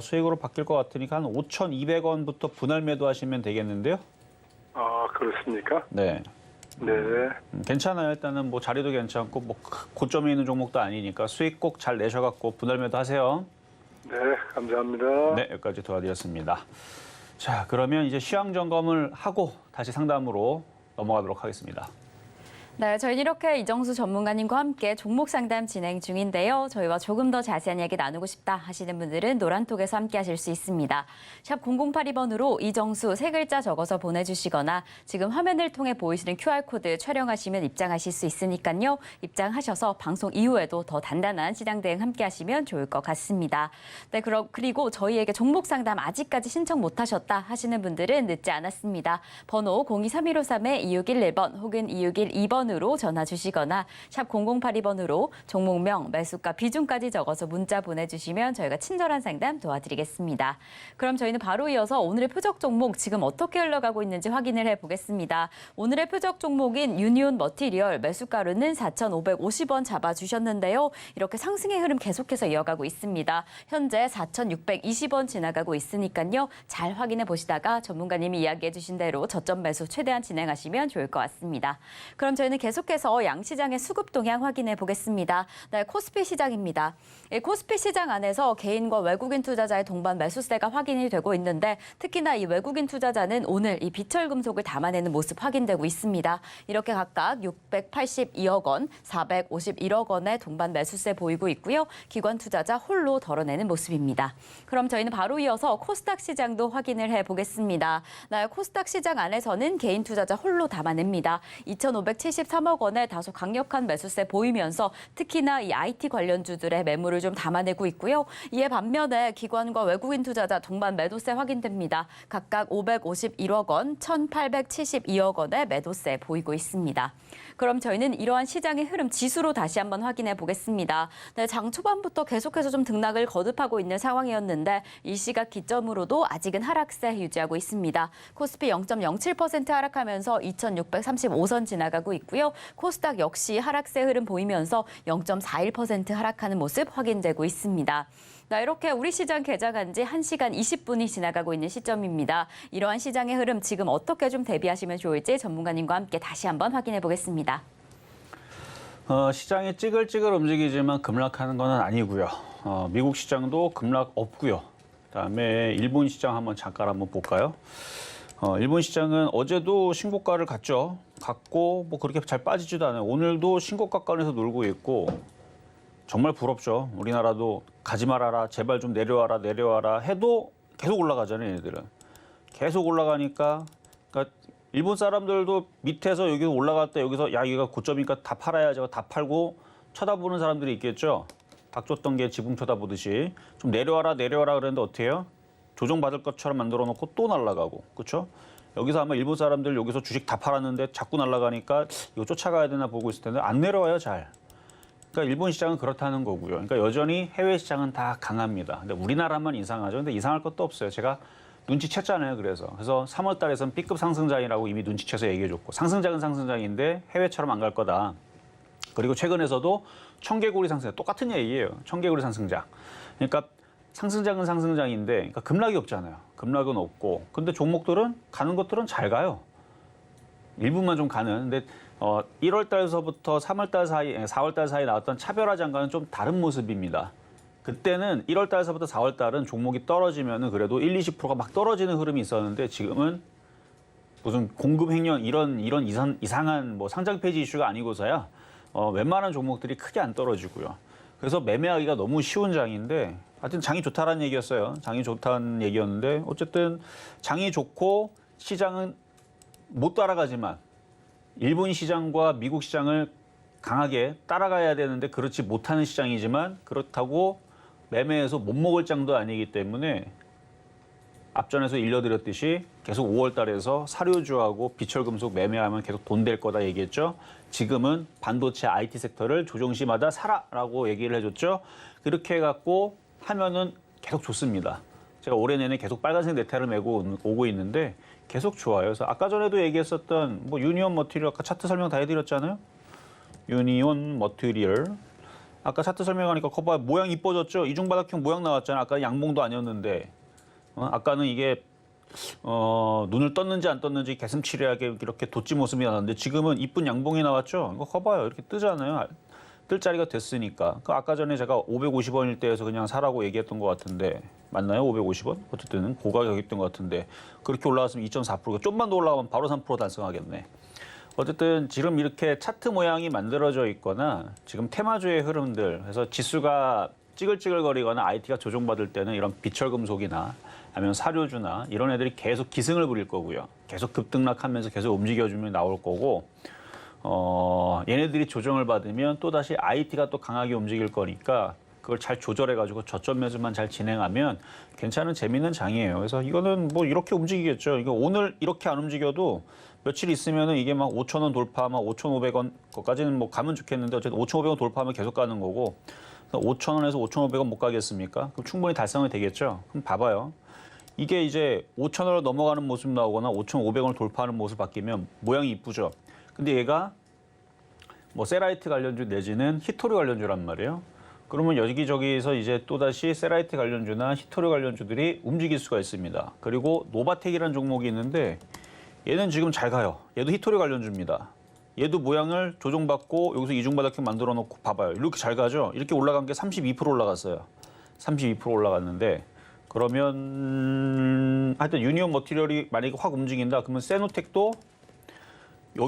수익으로 바뀔 것 같으니까 한 5,200원부터 분할 매도하시면 되겠는데요. 아, 그렇습니까? 네. 네, 괜찮아요. 일단은 뭐 자리도 괜찮고 뭐 고점에 있는 종목도 아니니까 수익 꼭 잘 내셔갖고 분할 매도하세요. 네, 감사합니다. 네, 여기까지 도와드렸습니다. 자, 그러면 이제 시황 점검을 하고 다시 상담으로 넘어가도록 하겠습니다. 네, 저희는 이렇게 이정수 전문가님과 함께 종목 상담 진행 중인데요. 저희와 조금 더 자세한 이야기 나누고 싶다 하시는 분들은 노란톡에서 함께 하실 수 있습니다. 샵 0082번으로 이정수 세 글자 적어서 보내주시거나 지금 화면을 통해 보이시는 QR코드 촬영하시면 입장하실 수 있으니까요. 입장하셔서 방송 이후에도 더 단단한 시장 대응 함께 하시면 좋을 것 같습니다. 네, 그리고 저희에게 종목 상담 아직까지 신청 못하셨다 하시는 분들은 늦지 않았습니다. 번호 023153-2611번 혹은 2612번 0082번으로 전화 주시거나 샵 0082번으로 종목명, 매수가, 비중까지 적어서 문자 보내주시면 저희가 친절한 상담 도와드리겠습니다. 그럼 저희는 바로 이어서 오늘의 표적 종목 지금 어떻게 흘러가고 있는지 확인을 해보겠습니다. 오늘의 표적 종목인 유니온 머티리얼 매수가로는 4,550원 잡아주셨는데요. 이렇게 상승의 흐름 계속해서 이어가고 있습니다. 현재 4,620원 지나가고 있으니까요. 잘 확인해 보시다가 전문가님이 이야기해 주신 대로 저점 매수 최대한 진행하시면 좋을 것 같습니다. 그럼 저희는 계속해서 양시장의 수급 동향 확인해 보겠습니다. 네, 코스피 시장입니다. 코스피 시장 안에서 개인과 외국인 투자자의 동반 매수세가 확인이 되고 있는데 특히나 이 외국인 투자자는 오늘 이 비철금속을 담아내는 모습 확인되고 있습니다. 이렇게 각각 682억 원, 451억 원의 동반 매수세 보이고 있고요. 기관 투자자 홀로 덜어내는 모습입니다. 그럼 저희는 바로 이어서 코스닥 시장도 확인을 해보겠습니다. 네, 코스닥 시장 안에서는 개인 투자자 홀로 담아냅니다. 2,573억 원의 다소 강력한 매수세 보이면서 특히나 이 IT 관련주들의 매물을 좀 담아내고 있고요. 이에 반면에 기관과 외국인 투자자 동반 매도세 확인됩니다. 각각 551억 원, 1,872억 원의 매도세 보이고 있습니다. 그럼 저희는 이러한 시장의 흐름 지수로 다시 한번 확인해 보겠습니다. 네, 장 초반부터 계속해서 좀 등락을 거듭하고 있는 상황이었는데 이 시각 기점으로도 아직은 하락세 유지하고 있습니다. 코스피 0.07% 하락하면서 2,635선 지나가고 있고요. 코스닥 역시 하락세 흐름 보이면서 0.41% 하락하는 모습 확인되고 있습니다. 네, 이렇게 우리 시장 개장한 지 1시간 20분이 지나가고 있는 시점입니다. 이러한 시장의 흐름 지금 어떻게 좀 대비하시면 좋을지 전문가님과 함께 다시 한번 확인해 보겠습니다. 시장이 찌글찌글 움직이지만 급락하는 건 아니고요. 미국 시장도 급락 없고요. 그다음에 일본 시장 잠깐 볼까요? 일본 시장은 어제도 신고가를 갔고 뭐 그렇게 잘 빠지지도 않아요. 오늘도 신고가권에서 놀고 있고 정말 부럽죠. 우리나라도 가지 말아라, 제발 좀 내려와라 해도 계속 올라가잖아요, 얘들은. 계속 올라가니까 그러니까 일본 사람들도 밑에서 여기 올라갈 때 여기서 야, 이거 고점이니까 다 팔아야지 다 팔고 쳐다보는 사람들이 있겠죠. 닭 줬던 게 지붕 쳐다보듯이 좀 내려와라 그랬는데 어떻게 해요? 조정받을 것처럼 만들어 놓고 또 날아가고, 그렇죠? 여기서 아마 일본 사람들 여기서 주식 다 팔았는데 자꾸 날아가니까 이거 쫓아가야 되나 보고 있을 텐데 안 내려와요, 잘. 그러니까 일본 시장은 그렇다는 거고요. 그러니까 여전히 해외 시장은 다 강합니다. 근데 우리나라만 이상하죠. 근데 이상할 것도 없어요. 제가 눈치챘잖아요. 그래서 3월 달에서는 B급 상승장이라고 이미 눈치채서 얘기해줬고 상승장은 상승장인데 해외처럼 안 갈 거다. 그리고 최근에서도 청개구리 상승장 똑같은 얘기예요. 청개구리 상승장. 그러니까 상승장은 상승장인데 그러니까 급락이 없잖아요. 급락은 없고 근데 종목들은 가는 것들은 잘 가요. 일부만 좀 가는. 근데 1월 달서부터 3월 달 사이, 4월 달 사이 나왔던 차별화 장관은 좀 다른 모습입니다. 그때는 1월 달서부터 4월 달은 종목이 떨어지면은 그래도 20%가 막 떨어지는 흐름이 있었는데 지금은 무슨 공급 횡령 이런 이상한 뭐 상장 폐지 이슈가 아니고서야 웬만한 종목들이 크게 안 떨어지고요. 그래서 매매하기가 너무 쉬운 장인데 하여튼 장이 좋다라는 얘기였어요. 장이 좋다는 얘기였는데 어쨌든 장이 좋고 시장은 못 따라가지만 일본 시장과 미국 시장을 강하게 따라가야 되는데 그렇지 못하는 시장이지만 그렇다고 매매해서 못 먹을 장도 아니기 때문에 앞전에서 일러드렸듯이 계속 5월 달에서 사료주하고 비철금속 매매하면 계속 돈 될 거다 얘기했죠. 지금은 반도체 IT 섹터를 조정시마다 사라라고 얘기를 해줬죠. 그렇게 해갖고 하면은 계속 좋습니다. 제가 올해 내내 계속 빨간색 네타를 메고 오고 있는데 계속 좋아요. 그래서 아까 전에도 얘기했었던 뭐 유니온 머티리얼 아까 차트 설명 다 해드렸잖아요. 유니온 머티리얼 아까 차트 설명하니까 거봐 모양 이뻐졌죠. 이중바닥형 모양 나왔잖아요. 아까 양봉도 아니었는데 아까는 이게 눈을 떴는지 안 떴는지 개슴츠레하게 이렇게 돋지 모습이 나왔는데 지금은 이쁜 양봉이 나왔죠. 이거 거봐요. 이렇게 뜨잖아요. 뜰 자리가 됐으니까. 그 아까 전에 제가 550원일 때에서 그냥 사라고 얘기했던 것 같은데 맞나요? 550원? 어쨌든 고가격이었던 것 같은데 그렇게 올라갔으면 2.4%가 좀만 더 올라가면 바로 3% 달성하겠네. 어쨌든 지금 이렇게 차트 모양이 만들어져 있거나 지금 테마주의 흐름들 그래서 지수가 찌글찌글거리거나 IT가 조정받을 때는 이런 비철금속이나 아니면 사료주나 이런 애들이 계속 기승을 부릴 거고요. 계속 급등락하면서 계속 움직여주면 나올 거고 얘네들이 조정을 받으면 또다시 IT가 또 강하게 움직일 거니까 그걸 잘 조절해가지고 저점 매수만 잘 진행하면 괜찮은 재미있는 장이에요. 그래서 이거는 뭐 이렇게 움직이겠죠. 이거 오늘 이렇게 안 움직여도 며칠 있으면은 이게 막 5,000원 돌파, 막 5,500원 거까지는 뭐 가면 좋겠는데 어쨌든 5,500원 돌파하면 계속 가는 거고 5,000원에서 5,500원 못 가겠습니까? 그럼 충분히 달성이 되겠죠. 그럼 봐봐요. 이게 이제 5,000원을 넘어가는 모습 나오거나 5,500원을 돌파하는 모습 바뀌면 모양이 이쁘죠. 근데 얘가 뭐 세라이트 관련주 내지는 히토리 관련주란 말이에요. 그러면 여기저기에서 이제 또다시 세라이트 관련주나 히토리 관련주들이 움직일 수가 있습니다. 그리고 노바텍이라는 종목이 있는데 얘는 지금 잘 가요. 얘도 히토리 관련주입니다. 얘도 모양을 조정받고 여기서 이중바닥형 만들어 놓고 봐봐요. 이렇게 잘 가죠? 이렇게 올라간 게 32% 올라갔어요. 32% 올라갔는데 그러면 하여튼 유니온 머티리얼이 만약에 확 움직인다. 그러면 세노텍도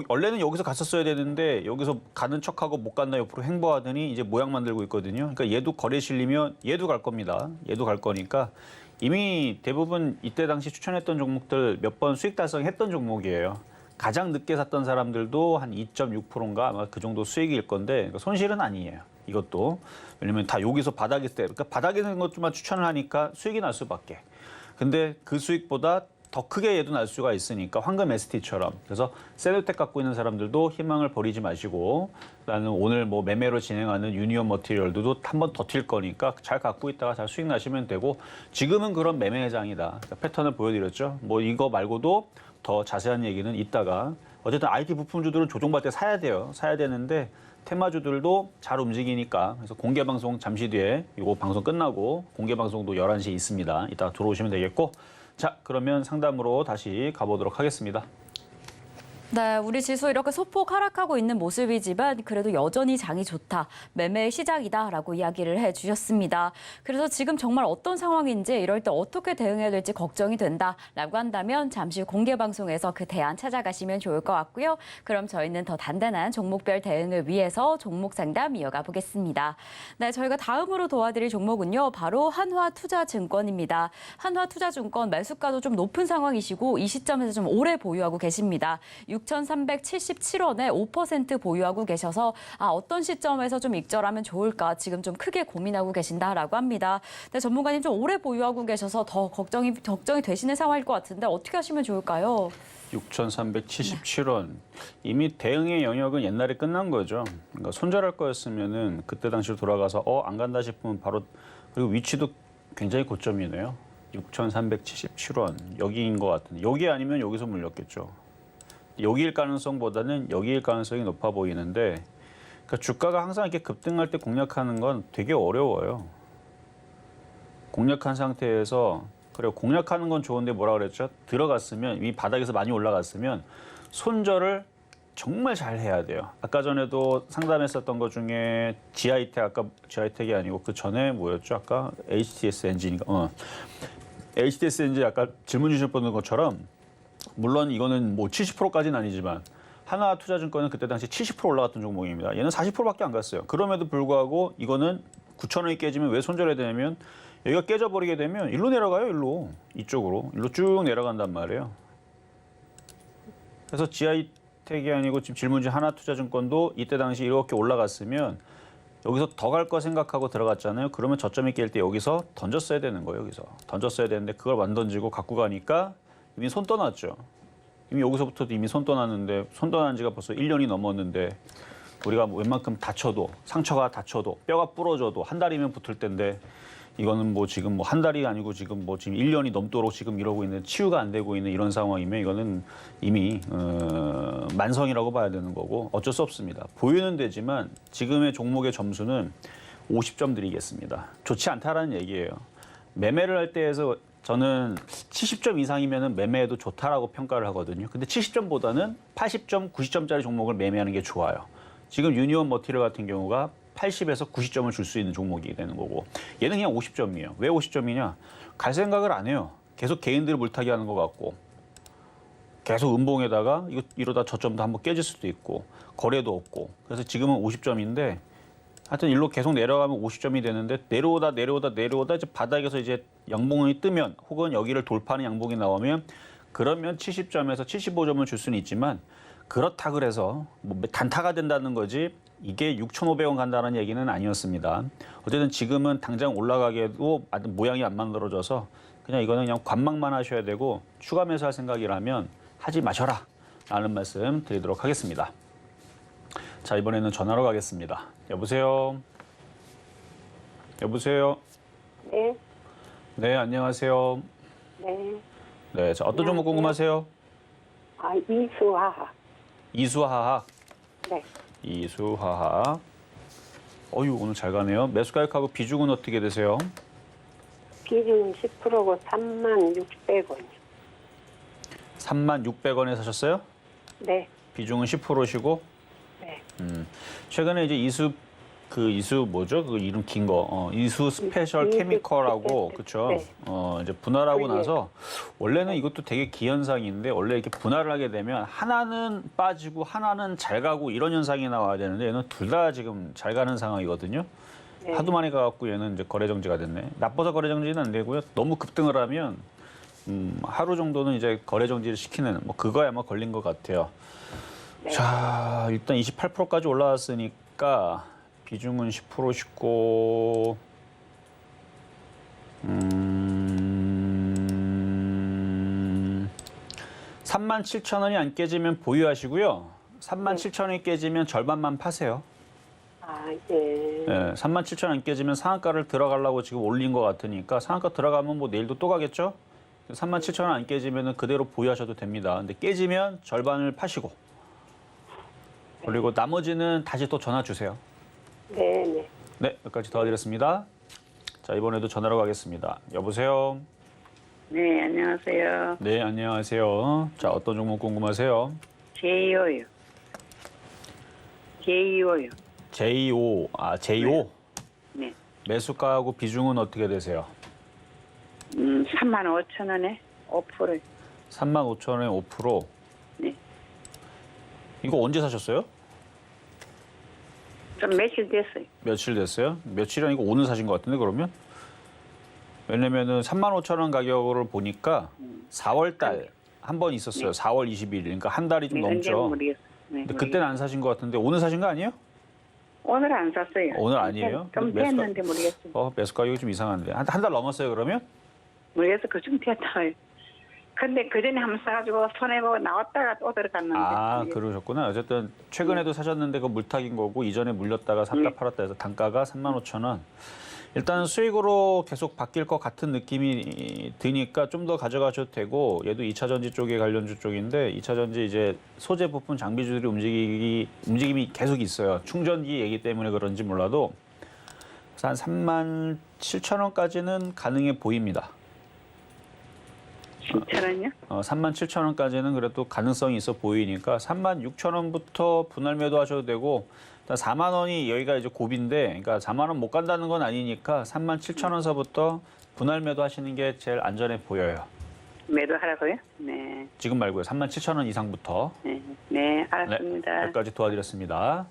원래는 여기서 갔었어야 되는데 여기서 가는 척하고 못 간다 옆으로 행보하더니 이제 모양 만들고 있거든요. 그러니까 얘도 거래 실리면 얘도 갈 겁니다. 얘도 갈 거니까 이미 대부분 이때 당시 추천했던 종목들 몇 번 수익 달성했던 종목이에요. 가장 늦게 샀던 사람들도 한 2.6%인가 아마 그 정도 수익일 건데 그러니까 손실은 아니에요. 이것도 왜냐면 다 여기서 바닥일 때 그러니까 바닥에 있는 것만 추천을 하니까 수익이 날 수밖에. 근데 그 수익보다 더 크게 얘도 날 수가 있으니까 황금 ST처럼. 그래서 세노텍 갖고 있는 사람들도 희망을 버리지 마시고 나는 오늘 뭐 매매로 진행하는 유니온 머티리얼도 한 번 더 튈 거니까 잘 갖고 있다가 잘 수익 나시면 되고 지금은 그런 매매 회장이다. 그러니까 패턴을 보여드렸죠. 뭐 이거 말고도 더 자세한 얘기는 이따가 어쨌든 IT 부품주들은 조정받을 때 사야 돼요. 사야 되는데 테마주들도 잘 움직이니까 그래서 공개 방송 잠시 뒤에 이거 방송 끝나고 공개 방송도 11시에 있습니다. 이따가 들어오시면 되겠고 자, 그러면 상담으로 다시 가보도록 하겠습니다. 네, 우리 지수 이렇게 소폭 하락하고 있는 모습이지만 그래도 여전히 장이 좋다, 매매의 시작이다라고 이야기를 해주셨습니다. 그래서 지금 정말 어떤 상황인지 이럴 때 어떻게 대응해야 될지 걱정이 된다라고 한다면 잠시 후 공개 방송에서 그 대안 찾아가시면 좋을 것 같고요. 그럼 저희는 더 단단한 종목별 대응을 위해서 종목 상담 이어가 보겠습니다. 네, 저희가 다음으로 도와드릴 종목은요, 바로 한화투자증권입니다. 한화투자증권 매수가도 좀 높은 상황이시고 이 시점에서 좀 오래 보유하고 계십니다. 6,377원에 5% 보유하고 계셔서 어떤 시점에서 좀 익절하면 좋을까 지금 좀 크게 고민하고 계신다라고 합니다. 근데 전문가님 좀 오래 보유하고 계셔서 더 걱정이 되시는 상황일 것 같은데 어떻게 하시면 좋을까요? 6,377원. 이미 대응의 영역은 옛날에 끝난 거죠. 그러니까 손절할 거였으면은 그때 당시로 돌아가서 안 간다 싶으면 바로 그리고 위치도 굉장히 고점이네요. 6,377원 여기인 것 같은데 여기 아니면 여기서 물렸겠죠. 여기일 가능성보다는 여기일 가능성이 높아 보이는데 그러니까 주가가 항상 이렇게 급등할 때 공략하는 건 되게 어려워요. 공략한 상태에서 그리고 공략하는 건 좋은데 뭐라 그랬죠? 들어갔으면 이 바닥에서 많이 올라갔으면 손절을 정말 잘 해야 돼요. 아까 전에도 상담했었던 것 중에 지하이텍 아까 지하이텍이 아니고 그 전에 뭐였죠? 아까 HTS 엔진인가? HTS 엔진 아까 질문 주셨던 것처럼 물론 이거는 뭐 70%까지는 아니지만 하나투자증권은 그때 당시 70% 올라갔던 종목입니다. 얘는 40%밖에 안 갔어요. 그럼에도 불구하고 이거는 9,000원이 깨지면 왜 손절해야 되냐면 여기가 깨져버리게 되면 일로 내려가요. 일로. 이쪽으로. 일로 쭉 내려간단 말이에요. 그래서 지하이텍이 아니고 지금 질문지 하나투자증권도 이때 당시 이렇게 올라갔으면 여기서 더 갈 거 생각하고 들어갔잖아요. 그러면 저점이 깰 때 여기서 던졌어야 되는 거예요. 여기서. 던졌어야 되는데 그걸 안 던지고 갖고 가니까 이미 손 떠났죠. 이미 여기서부터도 이미 손 떠났는데 손 떠난 지가 벌써 1년이 넘었는데 우리가 웬만큼 다쳐도 상처가 다쳐도 뼈가 부러져도 한 달이면 붙을 텐데 이거는 뭐 지금 뭐 한 달이 아니고 지금 1년이 넘도록 지금 이러고 있는 치유가 안 되고 있는 이런 상황이면 이거는 이미 만성이라고 봐야 되는 거고 어쩔 수 없습니다. 보유는 되지만 지금의 종목의 점수는 50점 드리겠습니다. 좋지 않다라는 얘기예요. 매매를 할 때에서 저는 70점 이상이면 매매해도 좋다라고 평가를 하거든요. 근데 70점보다는 80점, 90점짜리 종목을 매매하는 게 좋아요. 지금 유니온 머티리얼 같은 경우가 80에서 90점을 줄 수 있는 종목이 되는 거고 얘는 그냥 50점이에요. 왜 50점이냐? 갈 생각을 안 해요. 계속 개인들을 물타기 하는 것 같고 계속 음봉에다가 이러다 저점도 한번 깨질 수도 있고 거래도 없고 그래서 지금은 50점인데 하여튼 일로 계속 내려가면 50점이 되는데 내려오다 이제 바닥에서 이제 양봉이 뜨면 혹은 여기를 돌파하는 양봉이 나오면 그러면 70점에서 75점을 줄 수는 있지만 그렇다 그래서 뭐 단타가 된다는 거지 이게 6,500원 간다는 얘기는 아니었습니다. 어쨌든 지금은 당장 올라가기에도 모양이 안 만들어져서 그냥 이거는 그냥 관망만 하셔야 되고 추가 매수할 생각이라면 하지 마셔라. 라는 말씀 드리도록 하겠습니다. 자, 이번에는 전화로 가겠습니다. 여보세요? 여보세요? 네, 네, 안녕하세요. 네. 네, 자, 어떤 종목 궁금하세요? 아, 이수하하. 이수화학. 네. 이수화학. 어유 오늘 잘 가네요. 매수 가격하고 비중은 어떻게 되세요? 비중 10%고 36,600원. 36,600원에 사셨어요? 네, 비중은 10%시고. 네. 최근에 이제 이수 뭐죠? 그 이름 긴 거. 이수 스페셜 이수 케미컬하고 스페셜. 그쵸? 네. 이제 분할하고 네. 나서 원래는 이것도 되게 기현상인데 원래 이렇게 분할을 하게 되면 하나는 빠지고 하나는 잘 가고 이런 현상이 나와야 되는데 얘는 둘 다 지금 잘 가는 상황이거든요. 네. 하도 많이 가갖고 얘는 이제 거래 정지가 됐네. 나빠서 거래 정지는 안 되고요. 너무 급등을 하면 하루 정도는 이제 거래 정지를 시키는 뭐 그거에 아마 걸린 것 같아요. 네. 자, 일단 28%까지 올라왔으니까 비중은 10%씩고 37,000원이 안 깨지면 보유하시고요. 37,000원이 깨지면 절반만 파세요. 아, 예. 네, 37,000원 안 깨지면 상한가를 들어가려고 지금 올린 것 같으니까 상한가 들어가면 뭐 내일도 또 가겠죠? 37,000원 안 깨지면 그대로 보유하셔도 됩니다. 근데 깨지면 절반을 파시고 그리고 나머지는 다시 또 전화 주세요. 네, 네. 네, 여기까지 도와드렸습니다. 자, 이번에도 전화로 가겠습니다. 여보세요? 네, 안녕하세요. 네, 안녕하세요. 자, 어떤 종목 궁금하세요? 제이오요. 제이오요. JO, JO? 네. 매수가하고 비중은 어떻게 되세요? 35,000원에 5%. 35,000원에 5%. 네. 이거 언제 사셨어요? 좀 며칠 됐어요. 며칠 됐어요? 며칠이 아니고 오늘 사신 것 같은데 그러면? 왜냐면은 35,000원 가격을 보니까 4월 달 한 번 있었어요. 4월 21일. 그러니까 한 달이 좀 네, 언제는 넘죠. 모르겠어요. 네, 근데 그때는 안 사신 것 같은데 오늘 사신 거 아니에요? 오늘 안 샀어요. 오늘 아니에요? 좀 매수가- 됐는데 모르겠어요. 매수 가격이 좀 이상한데. 한 달 넘었어요, 그러면? 모르겠어. 그좀 됐다요. 근데 그 전에 한번 사가지고 손해보고 나왔다가 또 들어갔는데. 그러셨구나. 어쨌든 최근에도 사셨는데 그 물타기인 거고 이전에 물렸다가 샀다 네. 팔았다 해서 단가가 35,000원. 일단 수익으로 계속 바뀔 것 같은 느낌이 드니까 좀 더 가져가셔도 되고 얘도 2차 전지 쪽의 관련주 쪽인데 2차 전지 이제 소재 부품 장비주들이 움직임이 계속 있어요. 충전기 얘기 때문에 그런지 몰라도 한 37,000원까지는 가능해 보입니다. 7,000원요? 37,000원까지는 그래도 가능성이 있어 보이니까 36,000원부터 분할 매도하셔도 되고 일단 4만 원이 여기가 이제 고비인데 그러니까 4만 원 못 간다는 건 아니니까 37,000원서부터 분할 매도하시는 게 제일 안전해 보여요. 매도하라고요? 네. 지금 말고요. 37,000원 이상부터. 네, 네, 알았습니다. 여기까지 도와드렸습니다.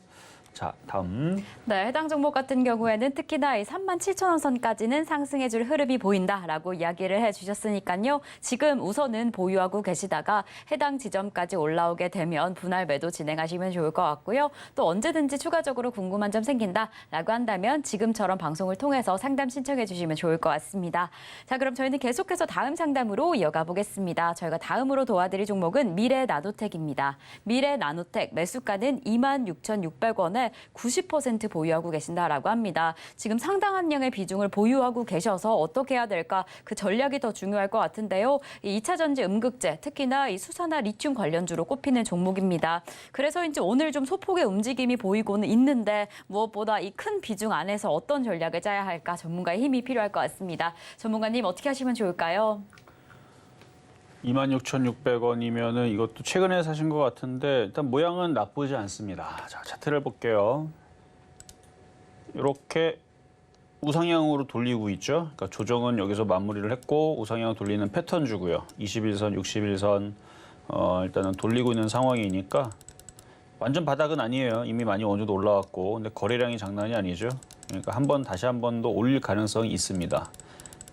자, 다음. 네, 해당 종목 같은 경우에는 특히나 이 37,000원 선까지는 상승해줄 흐름이 보인다라고 이야기를 해주셨으니까요. 지금 우선은 보유하고 계시다가 해당 지점까지 올라오게 되면 분할 매도 진행하시면 좋을 것 같고요. 또 언제든지 추가적으로 궁금한 점 생긴다라고 한다면 지금처럼 방송을 통해서 상담 신청해 주시면 좋을 것 같습니다. 자, 그럼 저희는 계속해서 다음 상담으로 이어가 보겠습니다. 저희가 다음으로 도와드릴 종목은 미래나노텍입니다. 미래나노텍 매수가는 26,600원에 90% 보유하고 계신다라고 합니다. 지금 상당한 양의 비중을 보유하고 계셔서 어떻게 해야 될까? 그 전략이 더 중요할 것 같은데요. 이 2차 전지 음극재, 특히나 이 수소나 리튬 관련주로 꼽히는 종목입니다. 그래서인지 오늘 좀 소폭의 움직임이 보이고는 있는데 무엇보다 이 큰 비중 안에서 어떤 전략을 짜야 할까? 전문가의 힘이 필요할 것 같습니다. 전문가님 어떻게 하시면 좋을까요? 26,600원이면은 이것도 최근에 사신 것 같은데 일단 모양은 나쁘지 않습니다. 자, 차트를 볼게요. 이렇게 우상향으로 돌리고 있죠. 그러니까 조정은 여기서 마무리를 했고 우상향 돌리는 패턴주고요. 21선, 61선 일단은 돌리고 있는 상황이니까 완전 바닥은 아니에요. 이미 많이 어느 정도 올라왔고 근데 거래량이 장난이 아니죠. 그러니까 다시 한 번 더 올릴 가능성이 있습니다.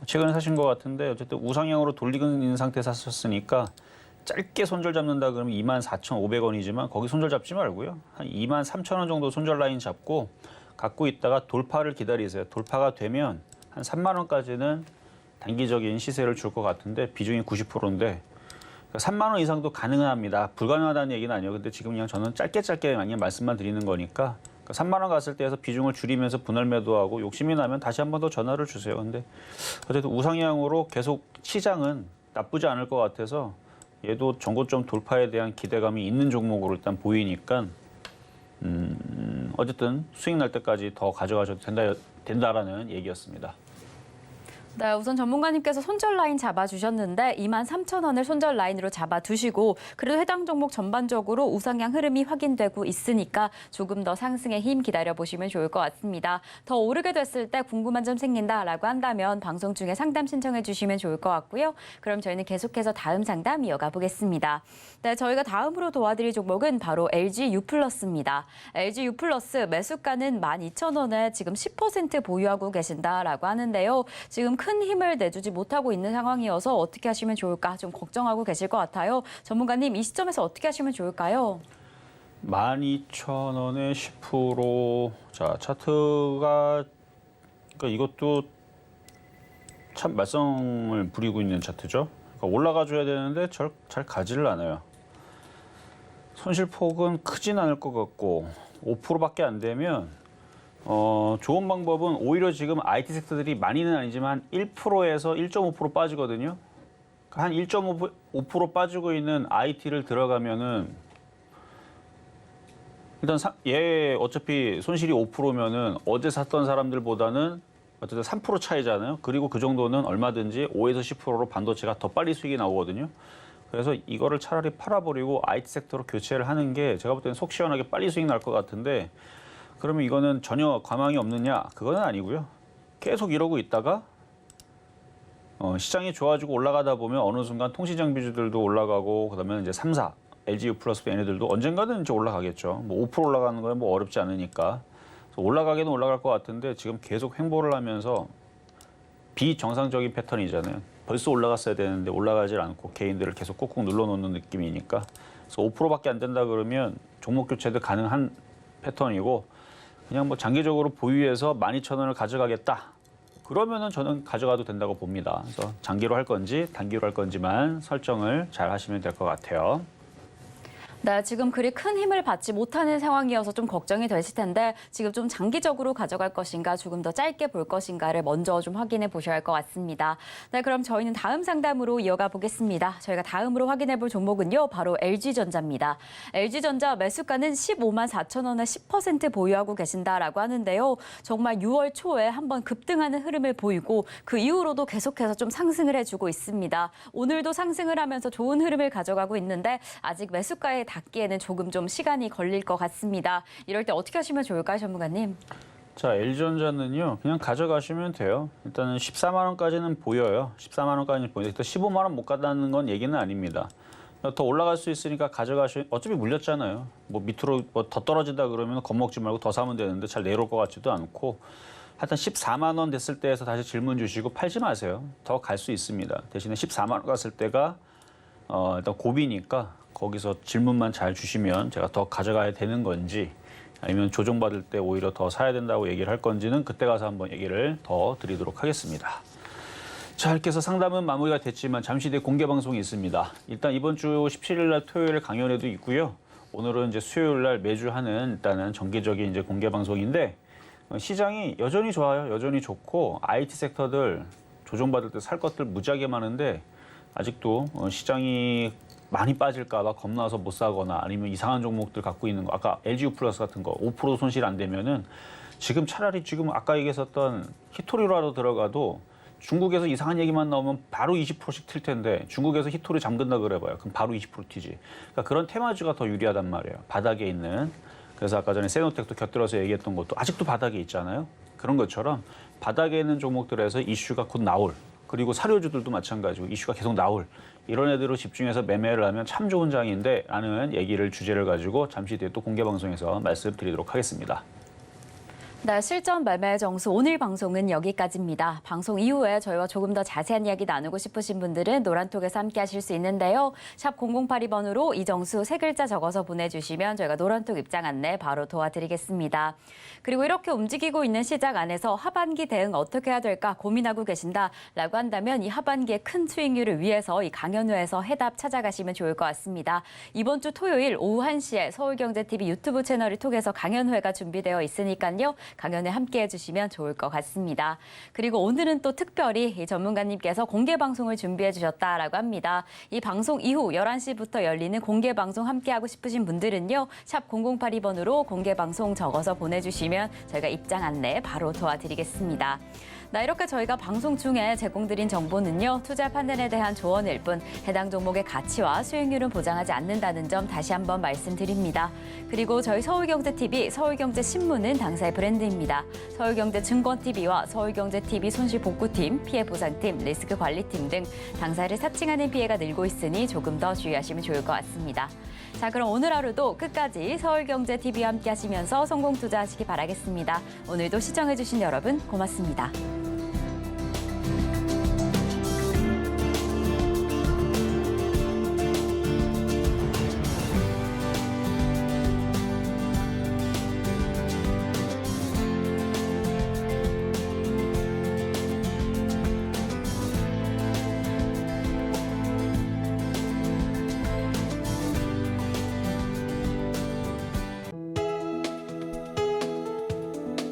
최근에 사신 것 같은데 어쨌든 우상향으로 돌리고 있는 상태에서 사셨으니까 짧게 손절 잡는다 그러면 24,500원이지만 거기 손절 잡지 말고요. 한 23,000원 정도 손절 라인 잡고 갖고 있다가 돌파를 기다리세요. 돌파가 되면 한 3만 원까지는 단기적인 시세를 줄 것 같은데 비중이 90%인데 그러니까 3만 원 이상도 가능합니다. 불가능하다는 얘기는 아니에요. 근데 지금 그냥 저는 짧게 그냥 말씀만 드리는 거니까 3만 원 갔을 때에서 비중을 줄이면서 분할 매도하고 욕심이 나면 다시 한 번 더 전화를 주세요. 근데 어쨌든 우상향으로 계속 시장은 나쁘지 않을 것 같아서 얘도 전고점 돌파에 대한 기대감이 있는 종목으로 일단 보이니까 어쨌든 수익 날 때까지 더 가져가셔도 된다라는 얘기였습니다. 네, 우선 전문가님께서 손절 라인 잡아주셨는데 23,000원을 손절 라인으로 잡아두시고 그래도 해당 종목 전반적으로 우상향 흐름이 확인되고 있으니까 조금 더 상승의 힘 기다려보시면 좋을 것 같습니다. 더 오르게 됐을 때 궁금한 점 생긴다라고 한다면 방송 중에 상담 신청해 주시면 좋을 것 같고요. 그럼 저희는 계속해서 다음 상담 이어가 보겠습니다. 네, 저희가 다음으로 도와드릴 종목은 바로 LG U+입니다. LG U+ 매수가는 12,000원에 지금 10% 보유하고 계신다라고 하는데요. 지금 큰 힘을 내주지 못하고 있는 상황이어서 어떻게 하시면 좋을까 좀 걱정하고 계실 것 같아요. 전문가님, 이 시점에서 어떻게 하시면 좋을까요? 12,000원에 10%. 자, 차트가 그러니까 이것도 참 말썽을 부리고 있는 차트죠. 그러니까 올라가줘야 되는데 잘 가지를 않아요. 손실폭은 크진 않을 것 같고 5%밖에 안 되면 좋은 방법은 오히려 지금 IT 섹터들이 많이는 아니지만 1%에서 1.5% 빠지거든요. 한 1.5% 빠지고 있는 IT를 들어가면은 일단 얘 어차피 손실이 5%면은 어제 샀던 사람들보다는 어쨌든 3% 차이잖아요. 그리고 그 정도는 얼마든지 5에서 10%로 반도체가 더 빨리 수익이 나오거든요. 그래서 이거를 차라리 팔아버리고 IT 섹터로 교체를 하는 게 제가 볼 때는 속 시원하게 빨리 수익 날 것 같은데 그러면 이거는 전혀 과망이 없느냐? 그건 아니고요. 계속 이러고 있다가 시장이 좋아지고 올라가다 보면 어느 순간 통신장비주들도 올라가고 그다음에 이제 3사, LG U+, 얘네들도 언젠가는 이제 올라가겠죠. 뭐 5% 올라가는 건 뭐 어렵지 않으니까. 그래서 올라가기는 올라갈 것 같은데 지금 계속 횡보를 하면서 비정상적인 패턴이잖아요. 벌써 올라갔어야 되는데 올라가질 않고 개인들을 계속 꾹꾹 눌러놓는 느낌이니까. 그래서 5%밖에 안 된다 그러면 종목 교체도 가능한 패턴이고 그냥 뭐 장기적으로 보유해서 12,000원을 가져가겠다. 그러면은 저는 가져가도 된다고 봅니다. 그래서 장기로 할 건지 단기로 할 건지만 설정을 잘 하시면 될 것 같아요. 네, 지금 그리 큰 힘을 받지 못하는 상황이어서 좀 걱정이 되실 텐데 지금 좀 장기적으로 가져갈 것인가 조금 더 짧게 볼 것인가를 먼저 좀 확인해 보셔야 할 것 같습니다. 네, 그럼 저희는 다음 상담으로 이어가 보겠습니다. 저희가 다음으로 확인해 볼 종목은요. 바로 LG전자입니다. LG전자 매수가는 15만 4천 원에 10% 보유하고 계신다라고 하는데요. 정말 6월 초에 한번 급등하는 흐름을 보이고 그 이후로도 계속해서 좀 상승을 해주고 있습니다. 오늘도 상승을 하면서 좋은 흐름을 가져가고 있는데 아직 매수가에 닿기에는 조금 좀 시간이 걸릴 것 같습니다. 이럴 때 어떻게 하시면 좋을까요, 전문가님? 자, LG전자는요. 그냥 가져가시면 돼요. 일단은 14만 원까지는 보여요. 14만 원까지는 보이는데 일단 15만 원 못 간다는 건 얘기는 아닙니다. 더 올라갈 수 있으니까 가져가시면 어차피 물렸잖아요. 뭐 밑으로 뭐 더 떨어진다 그러면 겁먹지 말고 더 사면 되는데 잘 내려올 것 같지도 않고 하여튼 14만 원 됐을 때에서 다시 질문 주시고 팔지 마세요. 더 갈 수 있습니다. 대신에 14만 원 갔을 때가 일단 고비니까 거기서 질문만 잘 주시면 제가 더 가져가야 되는 건지 아니면 조정받을 때 오히려 더 사야 된다고 얘기를 할 건지는 그때 가서 한번 얘기를 더 드리도록 하겠습니다. 자, 이렇게 해서 상담은 마무리가 됐지만 잠시 뒤에 공개 방송이 있습니다. 일단 이번 주 17일 날 토요일 강연회도 있고요. 오늘은 이제 수요일 날 매주 하는 일단은 정기적인 이제 공개 방송인데 시장이 여전히 좋아요. 여전히 좋고 IT 섹터들 조정받을 때 살 것들 무지하게 많은데 아직도 시장이 많이 빠질까 봐 겁나서 못 사거나 아니면 이상한 종목들 갖고 있는 거 아까 LG U+ 같은 거 5% 손실 안 되면은 지금 차라리 지금 아까 얘기했었던 히토리로라도 들어가도 중국에서 이상한 얘기만 나오면 바로 20%씩 튈 텐데 중국에서 히토리 잠근다 그래봐요. 그럼 바로 20% 튀지. 그러니까 그런 테마주가 더 유리하단 말이에요. 바닥에 있는. 그래서 아까 전에 세노텍도 곁들여서 얘기했던 것도 아직도 바닥에 있잖아요. 그런 것처럼 바닥에 있는 종목들에서 이슈가 곧 나올 그리고 사료주들도 마찬가지고 이슈가 계속 나올 이런 애들로 집중해서 매매를 하면 참 좋은 장인데 라는 얘기를 주제를 가지고 잠시 뒤에 또 공개 방송에서 말씀드리도록 하겠습니다. 네, 실전 말매 정수 오늘 방송은 여기까지입니다. 방송 이후에 저희와 조금 더 자세한 이야기 나누고 싶으신 분들은 노란톡에서 함께 하실 수 있는데요. 샵 0082번으로 이정수 세 글자 적어서 보내주시면 저희가 노란톡 입장 안내 바로 도와드리겠습니다. 그리고 이렇게 움직이고 있는 시장 안에서 하반기 대응 어떻게 해야 될까 고민하고 계신다라고 한다면 이 하반기의 큰 수익률을 위해서 이 강연회에서 해답 찾아가시면 좋을 것 같습니다. 이번 주 토요일 오후 1시에 서울경제TV 유튜브 채널을 통해서 강연회가 준비되어 있으니까요. 강연에 함께 해주시면 좋을 것 같습니다. 그리고 오늘은 또 특별히 이 전문가님께서 공개 방송을 준비해 주셨다라고 합니다. 이 방송 이후 11시부터 열리는 공개 방송 함께하고 싶으신 분들은요. 샵 0082번으로 공개 방송 적어서 보내주시면 저희가 입장 안내 바로 도와드리겠습니다. 이렇게 저희가 방송 중에 제공드린 정보는요. 투자 판단에 대한 조언일 뿐 해당 종목의 가치와 수익률은 보장하지 않는다는 점 다시 한번 말씀드립니다. 그리고 저희 서울경제TV, 서울경제신문은 당사의 브랜드입니다. 서울경제증권TV와 서울경제TV 손실복구팀, 피해보상팀, 리스크관리팀 등 당사를 사칭하는 피해가 늘고 있으니 조금 더 주의하시면 좋을 것 같습니다. 자, 그럼 오늘 하루도 끝까지 서울경제TV와 함께 하시면서 성공 투자하시기 바라겠습니다. 오늘도 시청해주신 여러분 고맙습니다.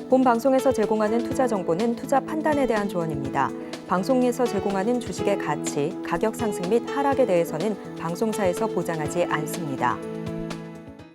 본 방송에서 제공하는 투자 정보는 투자 판단에 대한 조언입니다. 방송에서 제공하는 주식의 가치, 가격 상승 및 하락에 대해서는 방송사에서 보장하지 않습니다.